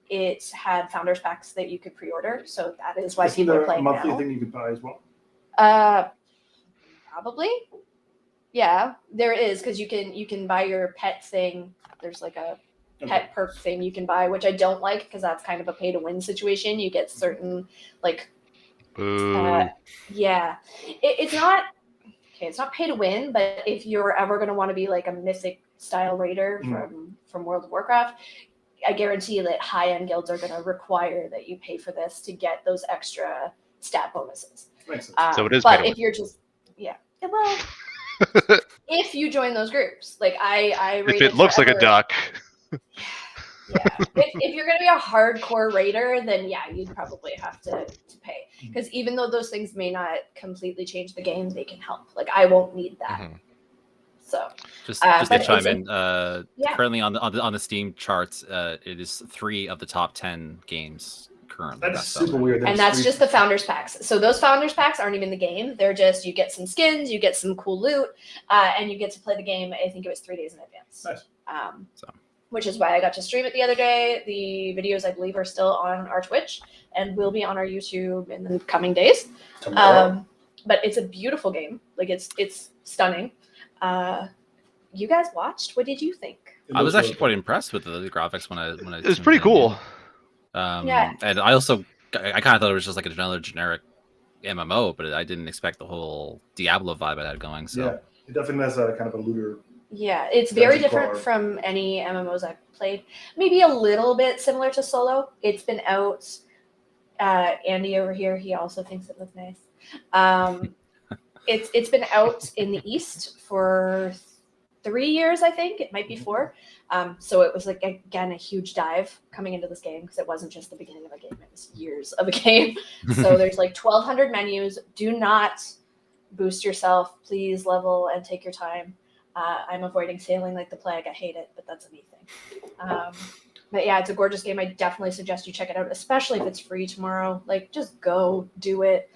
It had founders packs that you could pre-order, so that is why people are playing now. Isn't there a monthly thing you could buy as well? Probably. Yeah, there is, because you can buy your pet thing. There's like a pet perk thing you can buy, which I don't like because that's kind of a pay-to-win situation. You get certain like, it's not. Okay, it's not pay to win, but if you're ever going to want to be like a mythic style raider from World of Warcraft, I guarantee that high-end guilds are going to require that you pay for this to get those extra stat bonuses. Makes sense. So it is. But if you're just well, if you join those groups, like I if it looks like a duck. Yeah, if you're going to be a hardcore raider, then you'd probably have to pay. Because even though those things may not completely change the game, they can help. Like, I won't need that. So just to chime in, currently on the Steam charts, it is 3 of the top 10 games currently. That's super weird. And that's just the founders packs. So those founders packs aren't even the game. They're just, you get some skins, you get some cool loot, and you get to play the game. I think it was 3 days in advance. Nice. Which is why I got to stream it the other day. The videos, I believe, are still on our Twitch and will be on our YouTube in the coming days. But it's a beautiful game. Like, it's stunning. You guys watched? What did you think? I was actually quite impressed with the graphics when I. It was pretty cool. And I also kind of thought it was just like another generic MMO, but I didn't expect the whole Diablo vibe it had going. So yeah, it definitely has a kind of a looter. Yeah, it's very different from any MMOs I've played. Maybe a little bit similar to Solo. It's been out. Andy over here, he also thinks it looks nice. It's been out in the East for 3 years, I think. It might be 4. So it was like, again, a huge dive coming into this game because it wasn't just the beginning of a game. It was years of a game. So there's like 1,200 menus. Do not boost yourself. Please level and take your time. I'm avoiding sailing like the plague. I hate it, but that's a me thing. But yeah, it's a gorgeous game. I definitely suggest you check it out, especially if it's free tomorrow. Like, just go do it.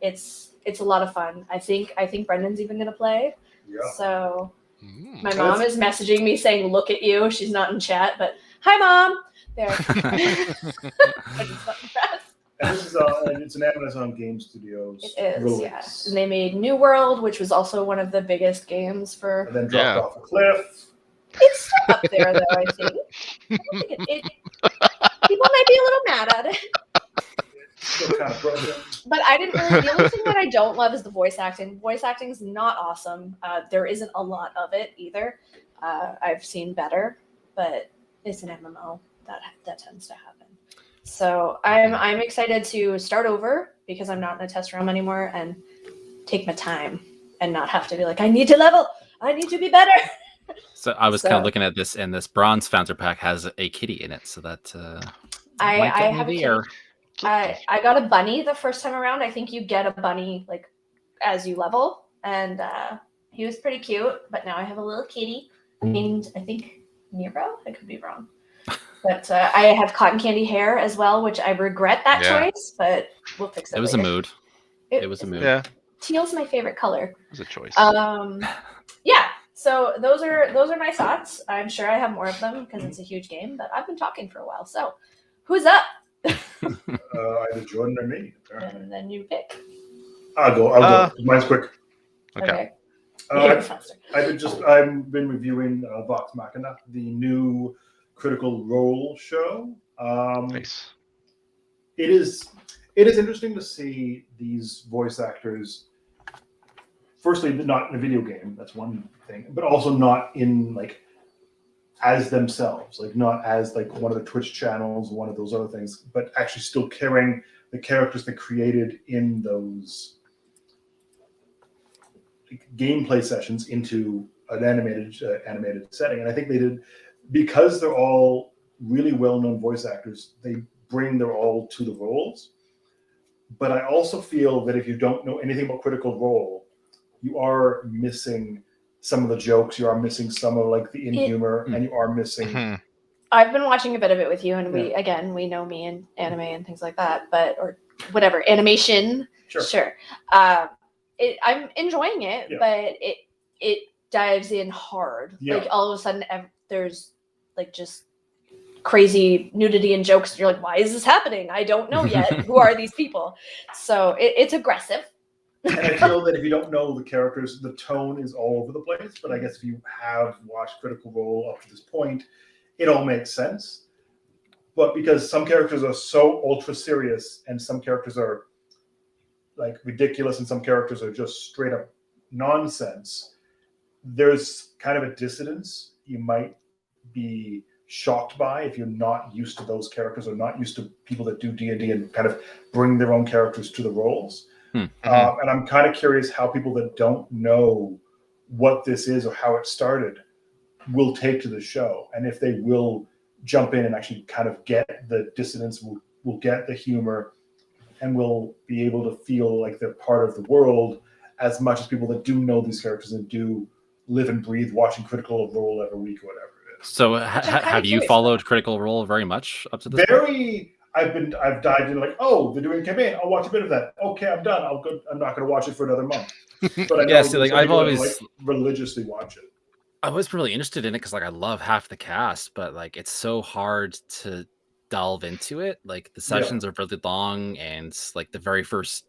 It's a lot of fun. I think Brendan's even gonna play. Yeah. So my mom is messaging me saying, "Look at you." She's not in chat, but hi, Mom. There. I just got impressed. And this is it's an Amazon Game Studios. It is, release. yeah. And they made New World, which was also one of the biggest games for. And then dropped off a cliff. It's still up there, though. I think. People might be a little mad at it. It's still kind of broken. But I didn't really. The only thing that I don't love is the voice acting. Voice acting is not awesome. There isn't a lot of it either. I've seen better, but it's an MMO. that tends to happen. So I'm excited to start over because I'm not in a test realm anymore and take my time and not have to be like, I need to level, I need to be better. So I was kind of looking at this, and this bronze founder pack has a kitty in it, so that I might have a the kitty. air. I got a bunny the first time around. I think you get a bunny like as you level, and he was pretty cute. But now I have a little kitty named, I think, Nero. I could be wrong. But I have cotton candy hair as well, which I regret that choice, but we'll fix it. It was later. a mood. It was a mood. Yeah. Teal's my favorite color. It was a choice. Yeah. So those are my thoughts. I'm sure I have more of them because it's a huge game, but I've been talking for a while. So who's up? Either Jordan or me. And then you pick. I'll go. Mine's quick. Okay. I've been reviewing Vox Machina, the new Critical Role show. Nice. It is interesting to see these voice actors. Firstly, not in a video game. That's one thing, but also not in like as themselves, like not as like one of the Twitch channels, one of those other things, but actually still carrying the characters they created in those gameplay sessions into an animated setting. And I think they did, because they're all really well-known voice actors, they bring their all to the roles. But I also feel that if you don't know anything about Critical Role, you are missing some of the jokes, you are missing some of like the humor, and you are missing. I've been watching a bit of it with you, and we know me and anime and things like that, or whatever, animation. Sure. I'm enjoying it, but it dives in hard. Yeah. Like all of a sudden, there's like just crazy nudity and jokes. You're like, why is this happening? I don't know yet. Who are these people? So it's aggressive. And I feel that if you don't know the characters, the tone is all over the place. But I guess if you have watched Critical Role up to this point, it all makes sense. But because some characters are so ultra serious and some characters are like ridiculous and some characters are just straight up nonsense, there's kind of a dissonance you might be shocked by if you're not used to those characters or not used to people that do D&D and kind of bring their own characters to the roles. And I'm kind of curious how people that don't know what this is or how it started will take to the show, and if they will jump in and actually kind of get the dissonance, will get the humor, and will be able to feel like they're part of the world as much as people that do know these characters and do live and breathe watching Critical Role every week or whatever it is. So have you followed Critical Role very much up to this point? I've dived in like, oh, they're doing a campaign. I'll watch a bit of that. Okay, I'm done. I'm not going to watch it for another month. But I know I've always like, religiously watch it. I was really interested in it because like I love half the cast, but like it's so hard to delve into it. Like the sessions are really long, and like the very first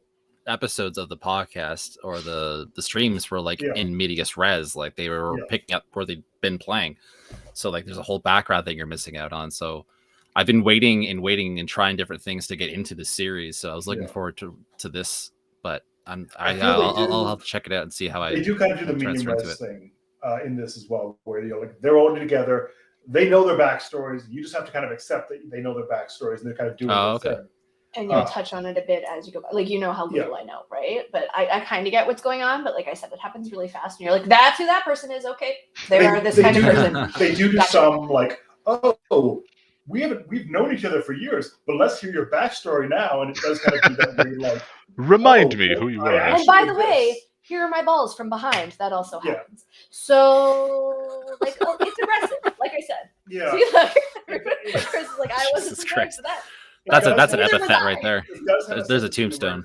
episodes of the podcast or the streams were like in medias res, like they were picking up where they'd been playing. So like there's a whole background thing you're missing out on. So I've been waiting and trying different things to get into the series. So I was looking forward to this, but I'll have to check it out and see how they do kind of do the medium res thing in this as well, where like they're all together. They know their backstories. You just have to kind of accept that they know their backstories and they're kind of doing their thing. And you'll touch on it a bit as you go by. Like, you know how little I know, right? But I kind of get what's going on. But like I said, it happens really fast. And you're like, that's who that person is. Okay. They are this kind of person. They do some like, oh, we've known each other for years, but let's hear your backstory now. And it does kind of do that weird, like, remind me who you are. And by the way, here are my balls from behind. That also happens. So, like, it's aggressive. Like I said. Yeah. See, like, Chris is like, I wasn't prepared for that. That's an epithet right there. There's a tombstone.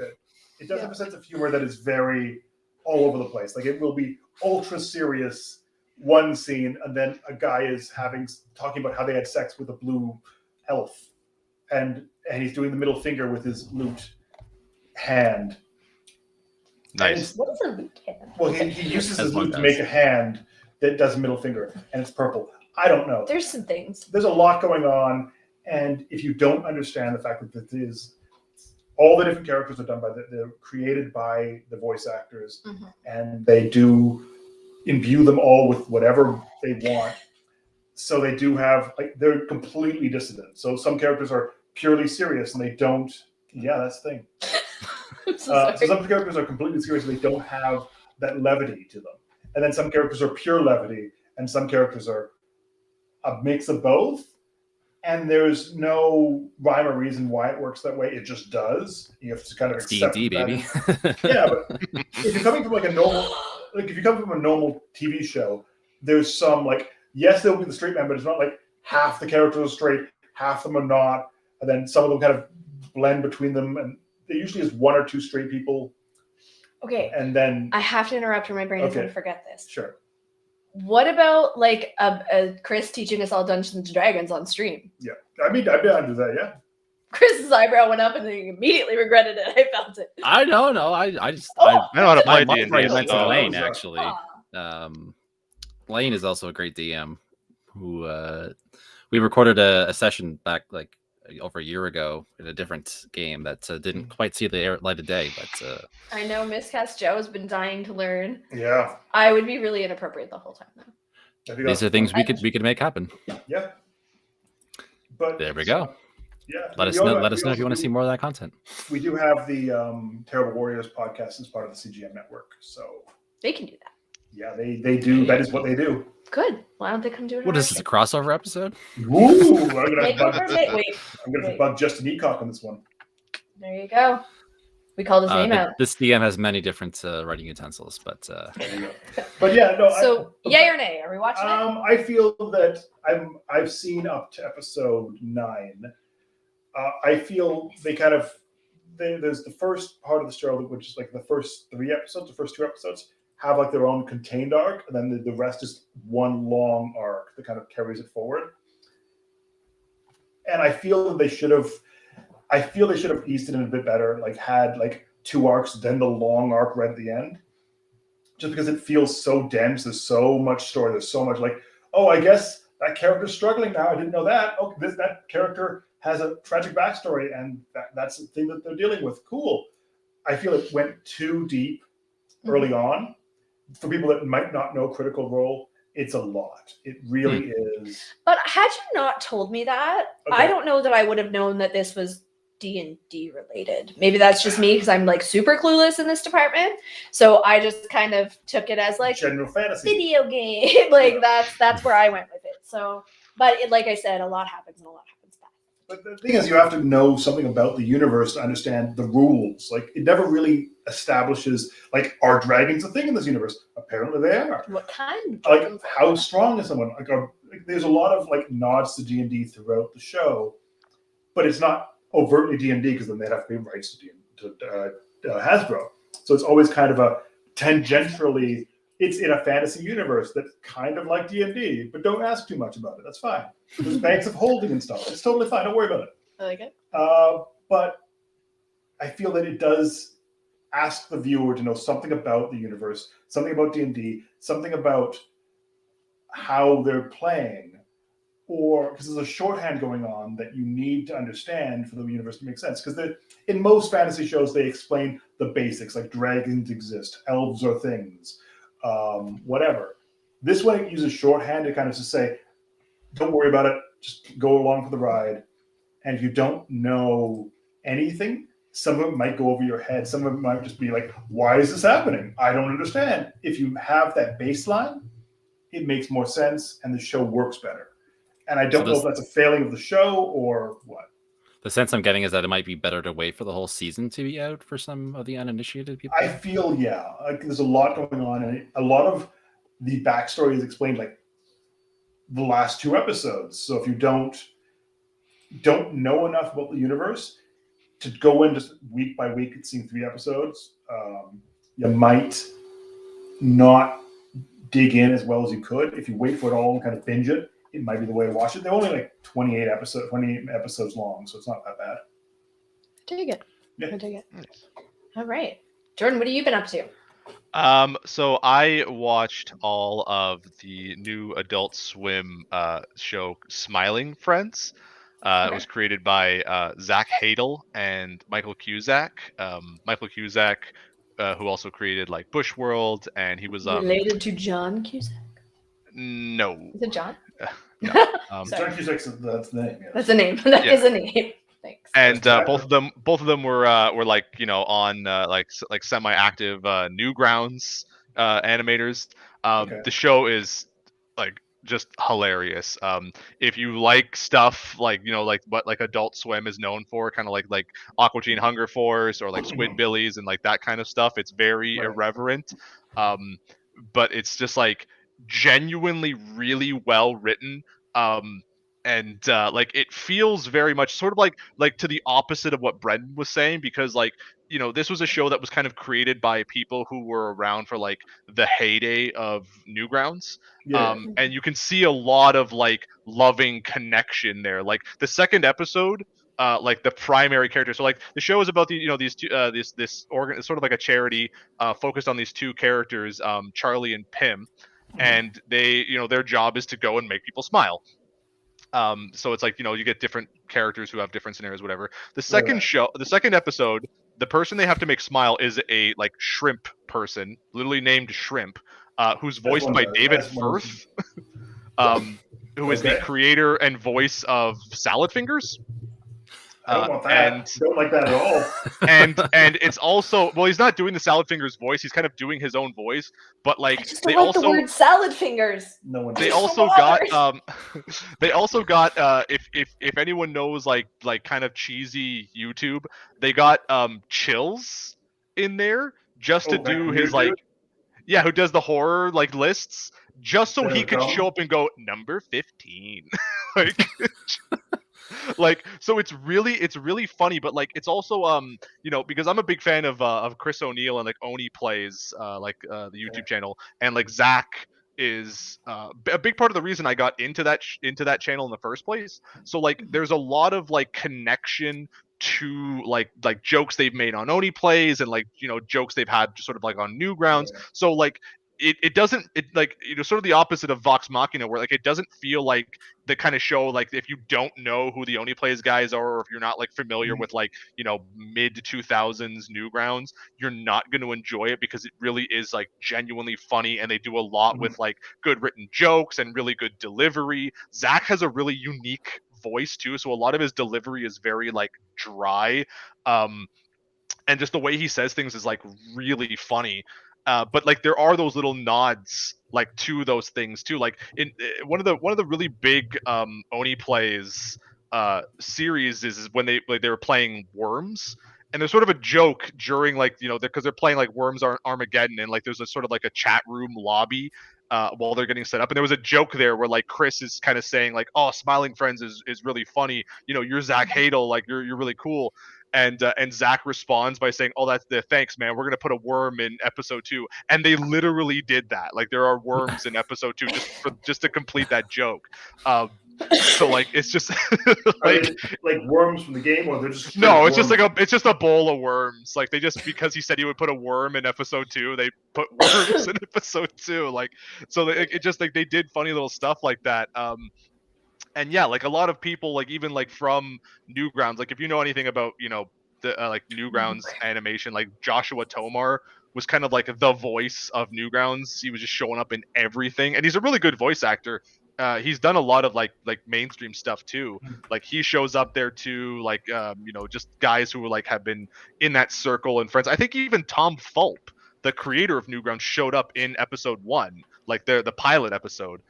It does have a sense of humor that is very all over the place. Like it will be ultra serious one scene, and then a guy is talking about how they had sex with a blue elf, and he's doing the middle finger with his lute hand. Nice. What is a lute hand? Well, he uses his lute to make a hand that does a middle finger, and it's purple. I don't know. There's some things. There's a lot going on. And if you don't understand the fact that this is all the different characters are done they're created by the voice actors, and they do imbue them all with whatever they want. So they do have they're completely dissonant. So some characters are purely serious and they don't. Yeah, that's the thing. So some characters are completely serious and they don't have that levity to them. And then some characters are pure levity, and some characters are a mix of both. And there's no rhyme or reason why it works that way. It just does. You have to kind of accept D&D, baby. Yeah, but if you're coming from if you come from a normal TV show, there's some yes, there'll be the straight man, but it's not like half the characters are straight, half of them are not, and then some of them kind of blend between them, and there usually is one or two straight people. Okay. And then I have to interrupt or my brain is going to forget this. Sure. What about a Chris teaching us all Dungeons and Dragons on stream? Yeah, I mean, I'd be able to do that. Yeah. Chris's eyebrow went up and he immediately regretted it. I felt it. I don't know. I know how to play D&D. D&D. Went to Lane actually. Lane is also a great DM. Who we recorded a session back over a year ago in a different game that didn't quite see the light of day. But I know Miscast Joe has been dying to learn. Yeah, I would be really inappropriate the whole time though. These are things we could make happen. Yeah, but there we go. Yeah, let us know if you want to see more of that content. We do have the Terrible Warriors podcast as part of the CGM network, so they can do that. Yeah, they do. That is what they do. Good. Why don't they come do it? What is this, a crossover episode? Ooh, I'm gonna have to bug Justin Eacock on this one. There you go. We called his name out. This DM has many different writing utensils, but but yeah, no. So yay or nay? Are we watching it? I feel that I've seen up to episode 9. I feel they kind of there's the first part of the show, which is the first 3 episodes, the first 2 episodes have their own contained arc, and then the rest is one long arc that kind of carries it forward. And I feel that they should have eased it in a bit better, had 2 arcs, then the long arc right at the end. Just because it feels so dense, there's so much story, there's so much oh, I guess that character's struggling now. I didn't know that. Oh, that character has a tragic backstory, and that's the thing that they're dealing with. Cool. I feel it went too deep early on. For people that might not know Critical Role, it's a lot. It really is. But had you not told me that, I don't know that I would have known that this was D&D related. Maybe that's just me because I'm super clueless in this department. So I just kind of took it as general fantasy video game. That's where I went with it. So, but like I said, a lot happens and a lot happens fast. But the thing is, you have to know something about the universe to understand the rules. It never really establishes, are dragons a thing in this universe? Apparently they are. What kind? How strong is someone? There's a lot of nods to D&D throughout the show, but it's not overtly D&D because then they'd have to pay rights to Hasbro. So it's always kind of a tangentially. It's in a fantasy universe that's kind of like D&D, but don't ask too much about it. That's fine. There's banks of holding and stuff. It's totally fine. Don't worry about it. I like it. But I feel that it does ask the viewer to know something about the universe, something about D&D, something about how they're playing, or because there's a shorthand going on that you need to understand for the universe to make sense. Because in most fantasy shows, they explain the basics, dragons exist, elves are things. Whatever. This one, it uses shorthand to kind of just say, don't worry about it, just go along for the ride. And if you don't know anything, some of it might go over your head. Some of it might just be why is this happening? I don't understand. If you have that baseline, it makes more sense and the show works better. And I don't know if that's a failing of the show or what. The sense I'm getting is that it might be better to wait for the whole season to be out for some of the uninitiated people. I feel, there's a lot going on, and a lot of the backstory is explained the last 2 episodes. So if you don't know enough about the universe to go in just week by week and seeing 3 episodes, you might not dig in as well as you could. If you wait for it all and kind of binge it, it might be the way to watch it. They're only 28 episodes long, so it's not that bad. Dig it. Yeah. I dig it. Nice. All right. Jordan, what have you been up to? So I watched all of the new Adult Swim show Smiling Friends. It was created by Zach Hadel and Michael Cusack. Michael Cusack, who also created Bushworld, and he was related to John Cusack. No. Is it John? Yeah. Stark Sex, that's the name. Yes. That's a name. That is a name. Thanks. And both of them were like on like semi-active Newgrounds animators. The show is like just hilarious. If you like stuff like like what like Adult Swim is known for, kind of like Aqua Teen Hunger Force or like Squidbillies and like that kind of stuff, it's very irreverent. But it's just like genuinely really well written. And like it feels very much sort of like to the opposite of what Brendan was saying, because like this was a show that was kind of created by people who were around for like the heyday of Newgrounds. And you can see a lot of like loving connection there. Like the second episode, like the primary character. So like the show is about these two this organ, sort of like a charity focused on these two characters, Charlie and Pim, and they their job is to go and make people smile. So it's like you get different characters who have different scenarios, whatever. The second episode, the person they have to make smile is a like shrimp person, literally named Shrimp, who's voiced by David Firth, who is the creator and voice of Salad Fingers. I don't want that. Don't like that at all. And it's also, well, he's not doing the Salad Fingers voice. He's kind of doing his own voice, but like I just don't like the word salad fingers. No one. They also got if anyone knows like kind of cheesy YouTube, they got Chills in there just to do his like who does the horror like lists, just so he could show up and go number 15 like. Like, so it's really funny, but like it's also because I'm a big fan of Chris O'Neill and like Oni Plays the YouTube channel, and like Zach is a big part of the reason I got into that channel in the first place. So like there's a lot of like connection to like jokes they've made on Oni Plays and like jokes they've had sort of like on Newgrounds. So like it doesn't like sort of the opposite of Vox Machina, where like it doesn't feel like the kind of show like if you don't know who the Oni Plays guys are, or if you're not like familiar with like mid 2000s Newgrounds, you're not going to enjoy it, because it really is like genuinely funny, and they do a lot with like good written jokes and really good delivery. Zach has a really unique voice too, so a lot of his delivery is very like dry, and just the way he says things is like really funny. But like there are those little nods like to those things too. Like in one of the really big Oni Plays series is when they were playing Worms, and there's sort of a joke during like because they're playing like Worms Armageddon, and like there's a sort of like a chat room lobby while they're getting set up, and there was a joke there where like Chris is kind of saying like, oh, Smiling Friends is really funny, you're Zach Hadel, like you're really cool. And Zach responds by saying, "Oh, that's the thanks, man. We're gonna put a worm in episode 2," and they literally did that. Like there are worms in episode 2 just to complete that joke. So like it's just like worms from the game, or they're just no, it's worms? It's just a bowl of worms. Like they just, because he said he would put a worm in episode 2, they put worms in episode 2. Like so it just like they did funny little stuff like that. And yeah, like a lot of people, like even like from Newgrounds, like if you know anything about the like Newgrounds animation, like Joshua Tomar was kind of like the voice of Newgrounds. He was just showing up in everything, and he's a really good voice actor. He's done a lot of like mainstream stuff too. Like he shows up there too, like just guys who like have been in that circle and friends. I think even Tom Fulp, the creator of Newgrounds, showed up in episode 1, like the pilot episode.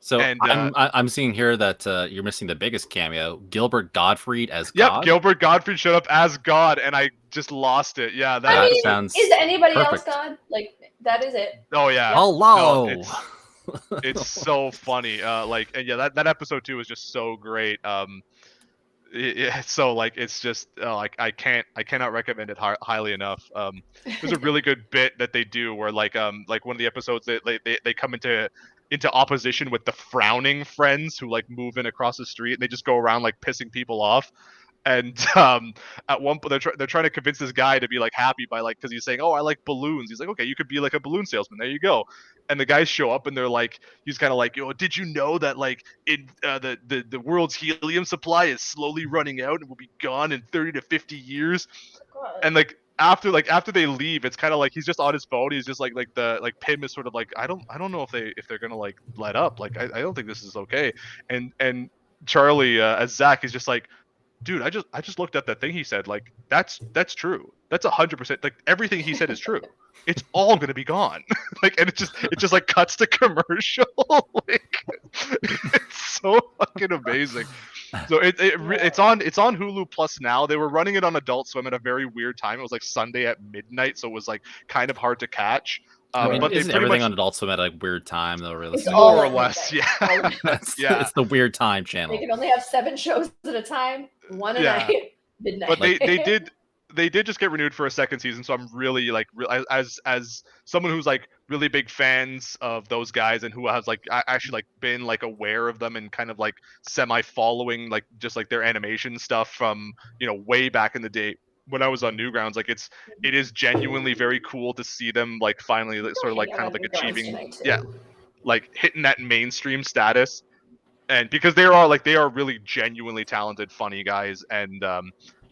So and, I'm seeing here that you're missing the biggest cameo, Gilbert Gottfried as God. Yep, Gilbert Gottfried showed up as God, and I just lost it. Yeah, that sounds. Is anybody else God? Like that is it. Oh yeah. Hello. No, it's so funny. And yeah, that episode 2 is just so great. So like it's just I cannot recommend it highly enough. There's a really good bit that they do where like one of the episodes they come into opposition with the frowning friends who like move in across the street, and they just go around like pissing people off. And at one point they're trying to convince this guy to be like happy by like, because he's saying, oh, I like balloons. He's like, okay, you could be like a balloon salesman. There you go. And the guys show up and they're like, he's kind of like, did you know that like the world's helium supply is slowly running out and will be gone in 30 to 50 years? God. And like after they leave, it's kind of like he's just on his phone. He's just like Pim is sort of like, I don't know if they're gonna like let up. Like I don't think this is okay. And Charlie as Zach is just like, dude, I just looked at that thing he said. Like that's true. That's 100%. Like everything he said is true. It's all gonna be gone. Like, and it just like cuts to commercial. Like it's so fucking amazing. So it's on Hulu Plus now. They were running it on Adult Swim at a very weird time. It was like Sunday at midnight, so it was like kind of hard to catch. But isn't everything on Adult Swim at a weird time though? Really, more or less, yeah. It's the weird time channel. They can only have 7 shows at a time, one a night, midnight. But they did just get renewed for a second season, so I'm really like as someone who's like really big fans of those guys and who has like actually like been like aware of them and kind of like semi following like just like their animation stuff from way back in the day when I was on Newgrounds. Like it is genuinely very cool to see them like finally sort of like kind of like achieving like hitting that mainstream status, and because they are really genuinely talented, funny guys, and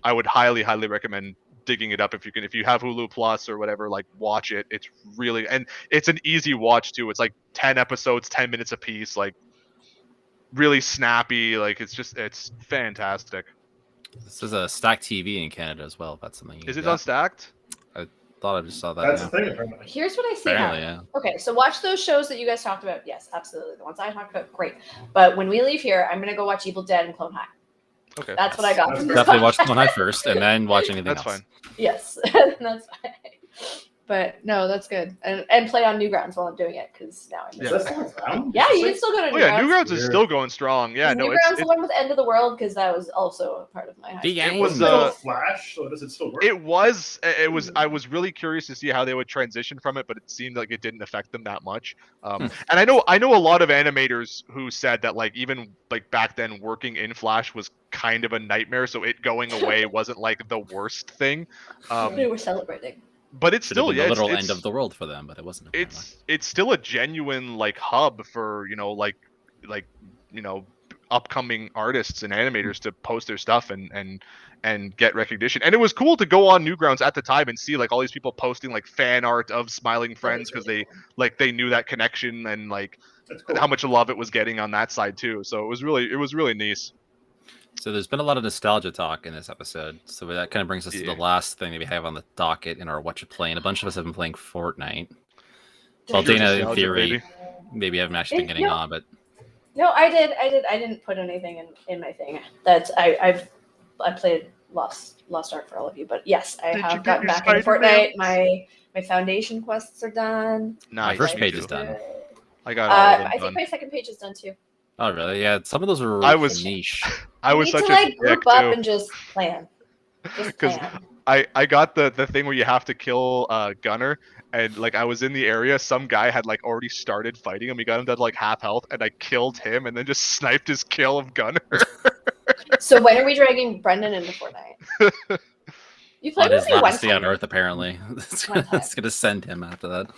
I would highly recommend digging it up if you have Hulu Plus or whatever. Like watch it. It's really, and it's an easy watch too. It's like 10 episodes, 10 minutes a piece. Like really snappy. Like it's fantastic. This is a Stack TV in Canada as well. If that's something. Is it on Stacked? I thought I just saw that. That's the thing. Apparently. Here's what I see. Yeah. Okay, so watch those shows that you guys talked about. Yes, absolutely. The ones I talked about, great. But when we leave here, I'm gonna go watch Evil Dead and Clone High. Okay. That's what I got from this. Definitely watch Clone High first, and then watch anything That's else. fine. Yes, that's fine. But no, that's good. And play on Newgrounds while I'm doing it, because now I miss Is it. that still around? Yeah, you can still go to Newgrounds. Oh yeah, Newgrounds is still going strong. Yeah, no, Newgrounds it's the one with End of the World, because that was also a part of my high school. it was Flash. So does it still work? it was. I was really curious to see how they would transition from it, but it seemed like it didn't affect them that much. And I know a lot of animators who said that like even like back then working in Flash was kind of a nightmare, so it going away wasn't like the worst thing. They were celebrating. But it's still the literal end of the world for them, but it wasn't. It's still a genuine like hub for upcoming artists and animators to post their stuff and get recognition. And it was cool to go on Newgrounds at the time and see like all these people posting like fan art of Smiling Friends because they knew that connection and like how much love it was getting on that side too. So it was really nice. So there's been a lot of nostalgia talk in this episode. So that kind of brings us to the last thing that we have on the docket in our What You Playing. A bunch of us have been playing Fortnite. Well, Dana, in theory, maybe haven't actually been getting on, but no, I did. I didn't put anything in my thing. That's I played Lost Ark for all of you, but yes, I have gotten back into Fortnite. My foundation quests are done. My first page is done. I got all of them I think done. my second page is done too. Oh really? Yeah, some of those were really niche. I was such a group up too. And just plan. Because I got the thing where you have to kill Gunner, and like I was in the area, some guy had like already started fighting him. He got him to like half health, and I killed him, and then just sniped his kill of Gunner. So when are we dragging Brendan into Fortnite? You played on his with me one last day time. on Earth, apparently. It's gonna send him after that.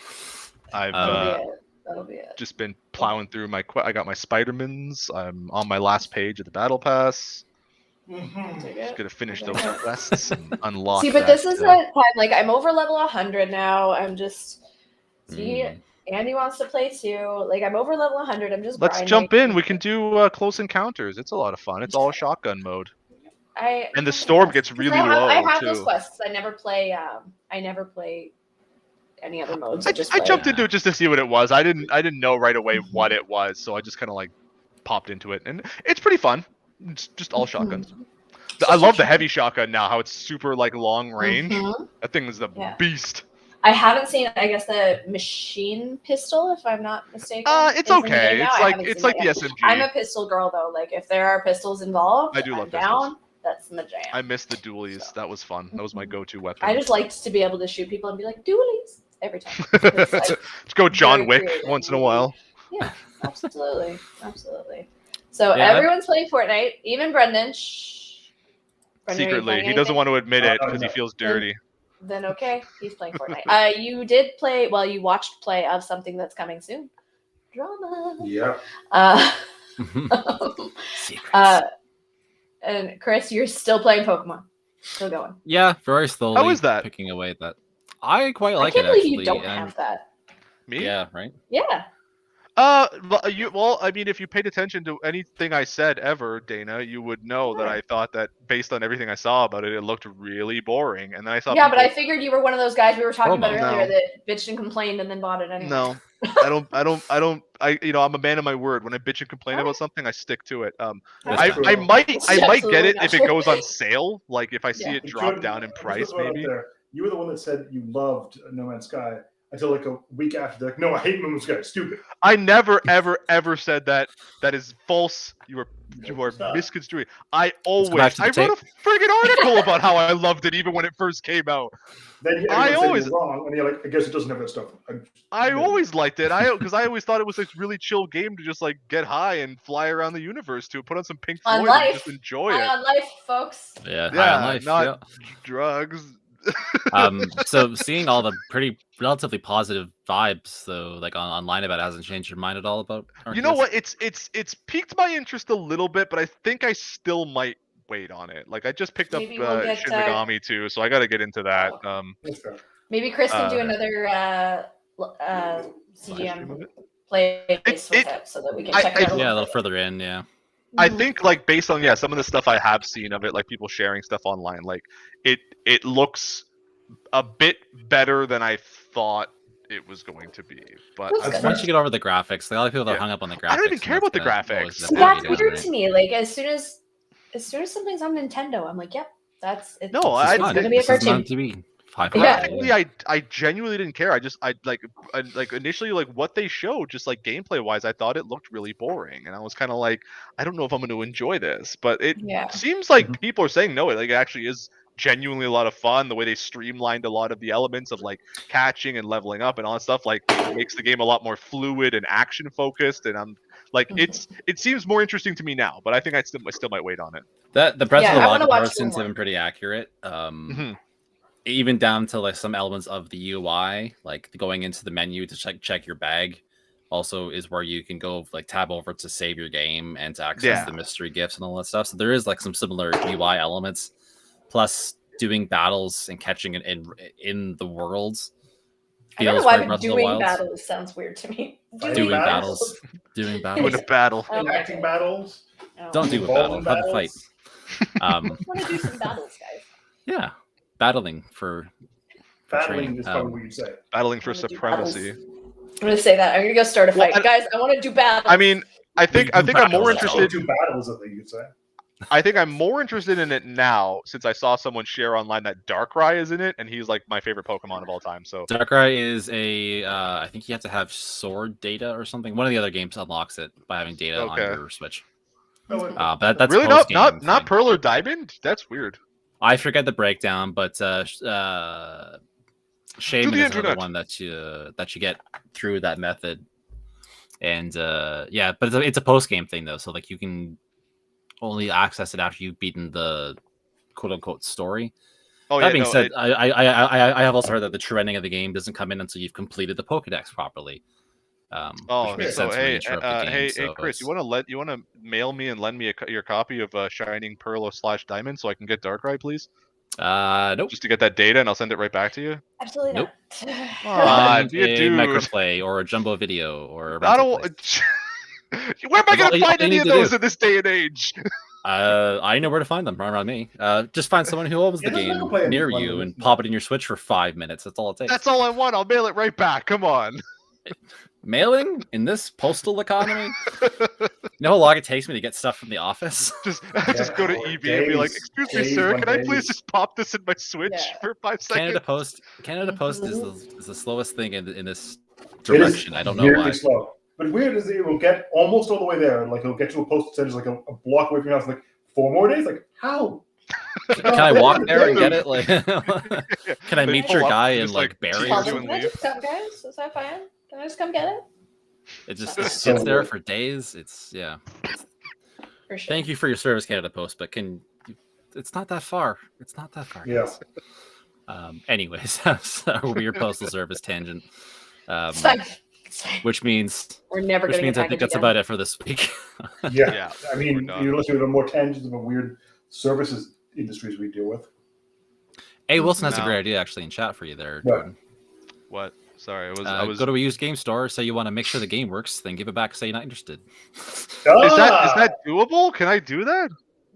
That'll be it. Just been plowing through I got my Spider-Mans. I'm on my last page of the Battle Pass. Just gonna finish those quests and unlock. See, but this is the time. Like I'm over level 100 now. I'm just Andy wants to play too. Like I'm over level 100. I'm just. Let's grinding. jump in. We can do close encounters. It's a lot of fun. It's all shotgun mode. And the storm gets really low. I have too. those quests. I never play. Any other modes. I jumped into it just to see what it was. I didn't know right away what it was, so I just kind of like popped into it, and it's pretty fun. It's just all shotguns. I love the heavy shotgun now. How it's super like long range. That thing is the beast. I haven't seen. I guess the machine pistol, if I'm not mistaken. It's okay. It's like the SMG. I'm a pistol girl though. Like if there are pistols involved, I do love down. That's my jam. I miss the dualies. So. That was fun. That was my go-to weapon. I just liked to be able to shoot people and be like dualies every time. Let's go John Wick once in a while. Yeah, absolutely. So everyone's playing Fortnite, even Brendan. Brendan, secretly, he doesn't want to admit it because he feels dirty. Then okay, he's playing Fortnite. You did play. Well, you watched play of something that's coming soon. Drama. Yeah. And Chris, you're still playing Pokemon. Still going. Yeah, very slowly. How is that? Picking away at that. I quite like I can't it believe actually. you don't and have that. Me? Yeah, right. Yeah. Well, I mean, if you paid attention to anything I said ever, Dana, you would know that I thought that based on everything I saw about it, it looked really boring. And then I saw. Yeah, but I figured you were one of those guys we were talking about No. earlier that bitched and complained and then bought it anyway. No, I'm a man of my word. When I bitch and complain about something, I stick to it. I might get it if it goes on sale. Like if I see it drop down in price, maybe. You were the one that said you loved No Man's Sky until like a week after. They're like, no, I hate No Man's Sky. Stupid. I never, ever said that. That is false. You are misconstruing. I wrote a friggin' article about how I loved it even when it first came out. Then I always wrong, and you're like, I guess it doesn't have that stuff. I always liked it. Because I always thought it was a really chill game to just like get high and fly around the universe to. Put on some Pink Floyd and just enjoy it. High on life, folks. Yeah, high on life, not drugs. So seeing all the relatively positive vibes though, like online about it, hasn't changed your mind at all about Arceus? You know what? It's piqued my interest a little bit, but I think I still might wait on it. Like I just picked up Shin Megami 2, so I got to get into that. Maybe Chris can do another CGM play with it so that we can check it out. Yeah, a little further in. Yeah. I think like based on some of the stuff I have seen of it, like people sharing stuff online, like it looks a bit better than I thought it was going to be. But once you get over the graphics, a lot of people that hung up on the graphics. I don't even care about the graphics. That's weird to me. Like as soon as something's on Nintendo, I'm like, yep, it's gonna be a cartoon. I genuinely didn't care. I initially like what they showed, just like gameplay wise, I thought it looked really boring, and I was kind of like, I don't know if I'm going to enjoy this. But it seems like people are saying no, it actually is genuinely a lot of fun. The way they streamlined a lot of the elements of like catching and leveling up and all that stuff, like makes the game a lot more fluid and action focused. And I'm like, it seems more interesting to me now. But I think I still might wait on it. The Breath of the Wild comparisons have been pretty accurate. Even down to like some elements of the UI, like going into the menu to check your bag, also is where you can go like tab over to save your game and to access the mystery gifts and all that stuff. So there is like some similar UI elements, plus doing battles and catching it in the worlds. I don't know why, but doing battles sounds weird to me. Doing battles. Doing a battle. Enacting battles. Don't do a battle. Have a fight. I want to do some battles, guys. Yeah. Battling for battling is probably what you'd say. Battling for supremacy. I'm gonna say that. I'm gonna go start a fight, guys. I want to do battles. I mean, I think I'm more interested. Do battles, I think you'd say. I think I'm more interested in it now since I saw someone share online that Darkrai is in it, and he's like my favorite Pokemon of all time. So Darkrai is I think you have to have sword data or something. One of the other games unlocks it by having data on your Switch. But that's really not Pearl or Diamond. That's weird. I forget the breakdown, but Shaman is another one that you get through that method. And but it's a post game thing though, so like you can only access it after you've beaten the quote unquote story. That being said, I have also heard that the true ending of the game doesn't come in until you've completed the Pokédex properly. Hey, Chris, you want to mail me and lend me your copy of Shining Pearl / Diamond so I can get Darkrai, please? Nope. Just to get that data, and I'll send it right back to you. Absolutely nope. Not. Be a microplay or a jumbo video or. I don't. Where am I going to find any of those in this day and age? I know where to find them around me. Just find someone who owns the game near you and pop it in your Switch for 5 minutes. That's all it takes. That's all I want. I'll mail it right back. Come on. Mailing in this postal economy? You know how long it takes me to get stuff from the office? Just go to EB and be like, "Excuse me, sir, can I please just pop this in my Switch for 5 seconds?" Canada Post is the slowest thing in this direction. I don't know why. Slow. But weird is it will get almost all the way there. Like it'll get to a post that says like a block away from your house. Like 4 more days. Like how? Can I walk there and get it? Like, can I meet your guy in like Barrie? Can I just come, guys? Is that fine? Can I just come get it? It just sits there for days. It's For sure. Thank you for your service, Canada Post, but it's not that far. It's not that far. Yeah. Anyways, that's our weird postal service tangent. It's fine. Which means we're never going to get I think that's about it for this week. Yeah. I mean, you're listening to more tangents of weird services industries we deal with. Hey, Wilson has a No. great idea actually in chat for you there, Jordan. What? Sorry, I was. Go to a used game store, say you want to make sure the game works, then give it back, say you're not interested. Is that doable? Can I do that?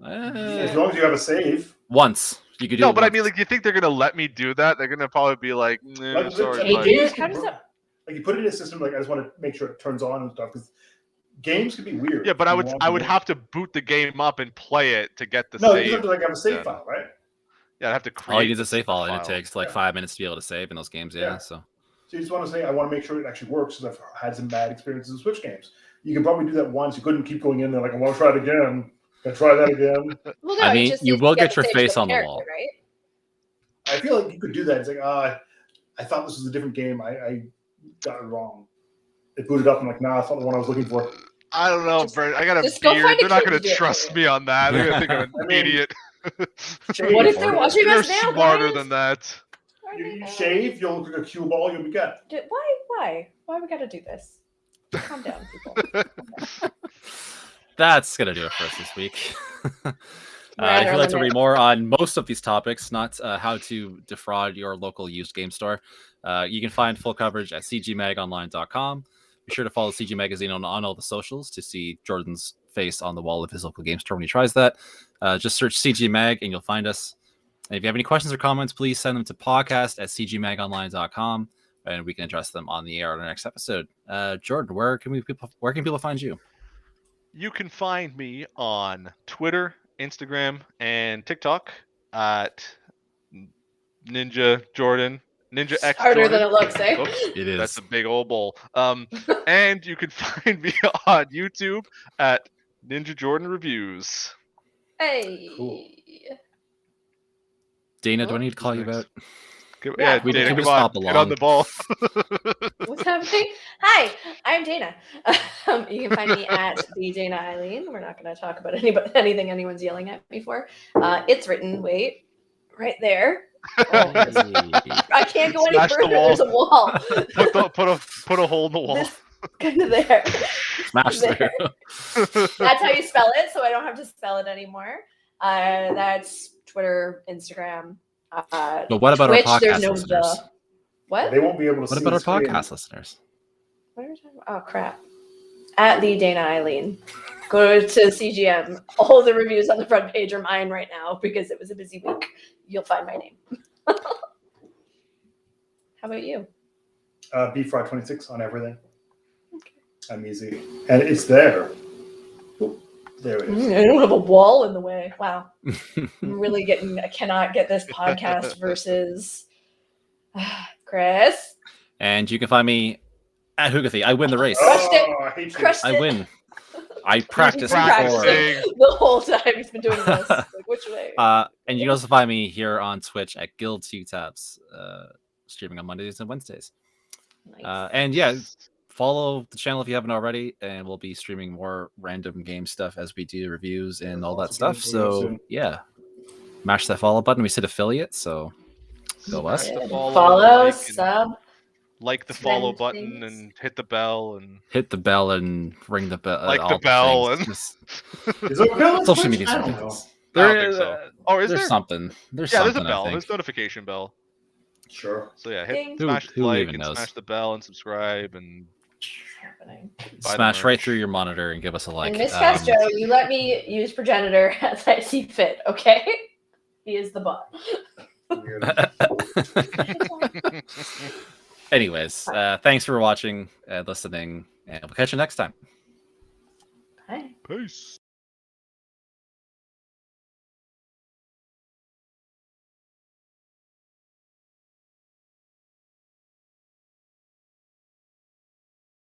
As long as you have a save. Once. You could do No, it but I once. mean, like, you think they're gonna let me do that? They're gonna probably be like, Like, sorry, like, games How does that? Like, you put it in a system, like, I just want to make sure it turns on and stuff, because games can be weird. Yeah, but I would have to boot the game up and play it to get the No, save. you have to, like, have a save file, right? Yeah, I'd have to create. All you need is a save file, and it takes like Yeah. 5 minutes to be able to save in those games. Yeah. So you just want to say, I want to make sure it actually works, because I've had some bad experiences with Switch games. You can probably do that once. You couldn't keep going in there like, I want to try it again. Can I try that again? Well, no, I mean, just you needs will to get your the face save on the character, wall. right? I feel like you could do that. It's like, I thought this was a different game. I got it wrong. It booted up. I'm like, nah, that's not the one I was looking for. I don't know, Brent. I got a just go beard. find a They're not kid gonna to do it trust for me on that. They're gonna think I'm I an mean, idiot. What if they're watching They're us now, smarter guys? than that. You shave, you'll look like a cue ball, you'll be good. Why we gotta do this? Calm down, people. that's gonna do it for us this week. We're If at you'd like to our read more on most of these topics, not how to defraud your local used game store, you can find full coverage at cgmagonline.com. Be sure to follow CG Magazine on all the socials to see Jordan's face on the wall of his local game store when he tries that. Just search CG Mag and you'll find us. And if you have any questions or comments, please send them to podcast@cgmagonline.com and we can address them on the air on our next episode. Jordan, where can people find you? You can find me on Twitter, Instagram, and TikTok at Ninja Jordan. Ninja X Harder Jordan. than it looks, eh? Oops, It is. that's a big old bowl. And you can find me on YouTube at Ninja Jordan Reviews. Hey. Cool. Dana, do I need to call you about? Yeah, we Dana, can come just on, hop get along. on the ball. What's happening? Hi, I'm Dana. You can find me at the Dana Eileen. We're not going to talk about anything anyone's yelling at me for. It's written. Wait, right there. Oh, I can't go any Smash the further. wall. There's a wall. Put a hole in the wall. This, kind of there. Smash There. through. That's how you spell it, so I don't have to spell it anymore. That's Twitter, Instagram. But what about Twitch, our there's podcast no listeners? What? They won't be able to What see about our the screen. podcast listeners? What are we talking about? Oh, crap. At the Dana Eileen. Go to CGM. All the reviews on the front page are mine right now because it was a busy week. You'll find my name. How about you? BFry26 on everything. Okay. I'm easy. And it's there. Oop, there it is. I don't have a wall in the way. Wow. I'm really I cannot get this podcast versus Chris. And you can find me at Hugathy. I win the race. Crushed it. I hate you. Crushed I it. win. I practiced He's been before. practicing the whole time he's been doing this. Like, which way? And you can also find me here on Twitch at Guild 2 Tabs, streaming on Mondays and Wednesdays. Nice. And yeah, follow the channel if you haven't already, and we'll be streaming more random game stuff as we do reviews and all that stuff. So yeah, mash that follow button. We said affiliate, so go us. Smash the Follow, like, sub. Like the follow Send button things. and hit the bell and Hit the bell and ring the bell. Like all the bell things. and- Just Is there a bell on social Twitch? media I don't know. services. I don't There think is so. Oh, is there's there? something. There's Yeah, something. there's a bell. I think. There's notification bell. Sure. So yeah, hit Ding. smash Who the like even and knows? smash the bell and subscribe and Happening. buy the Smash right merch. through your monitor and give us a like. And Miss Castro, you let me use progenitor as I see fit, okay? He is the bot. Weird. Anyways, thanks for watching and listening, and we'll catch you next time. Bye. Peace.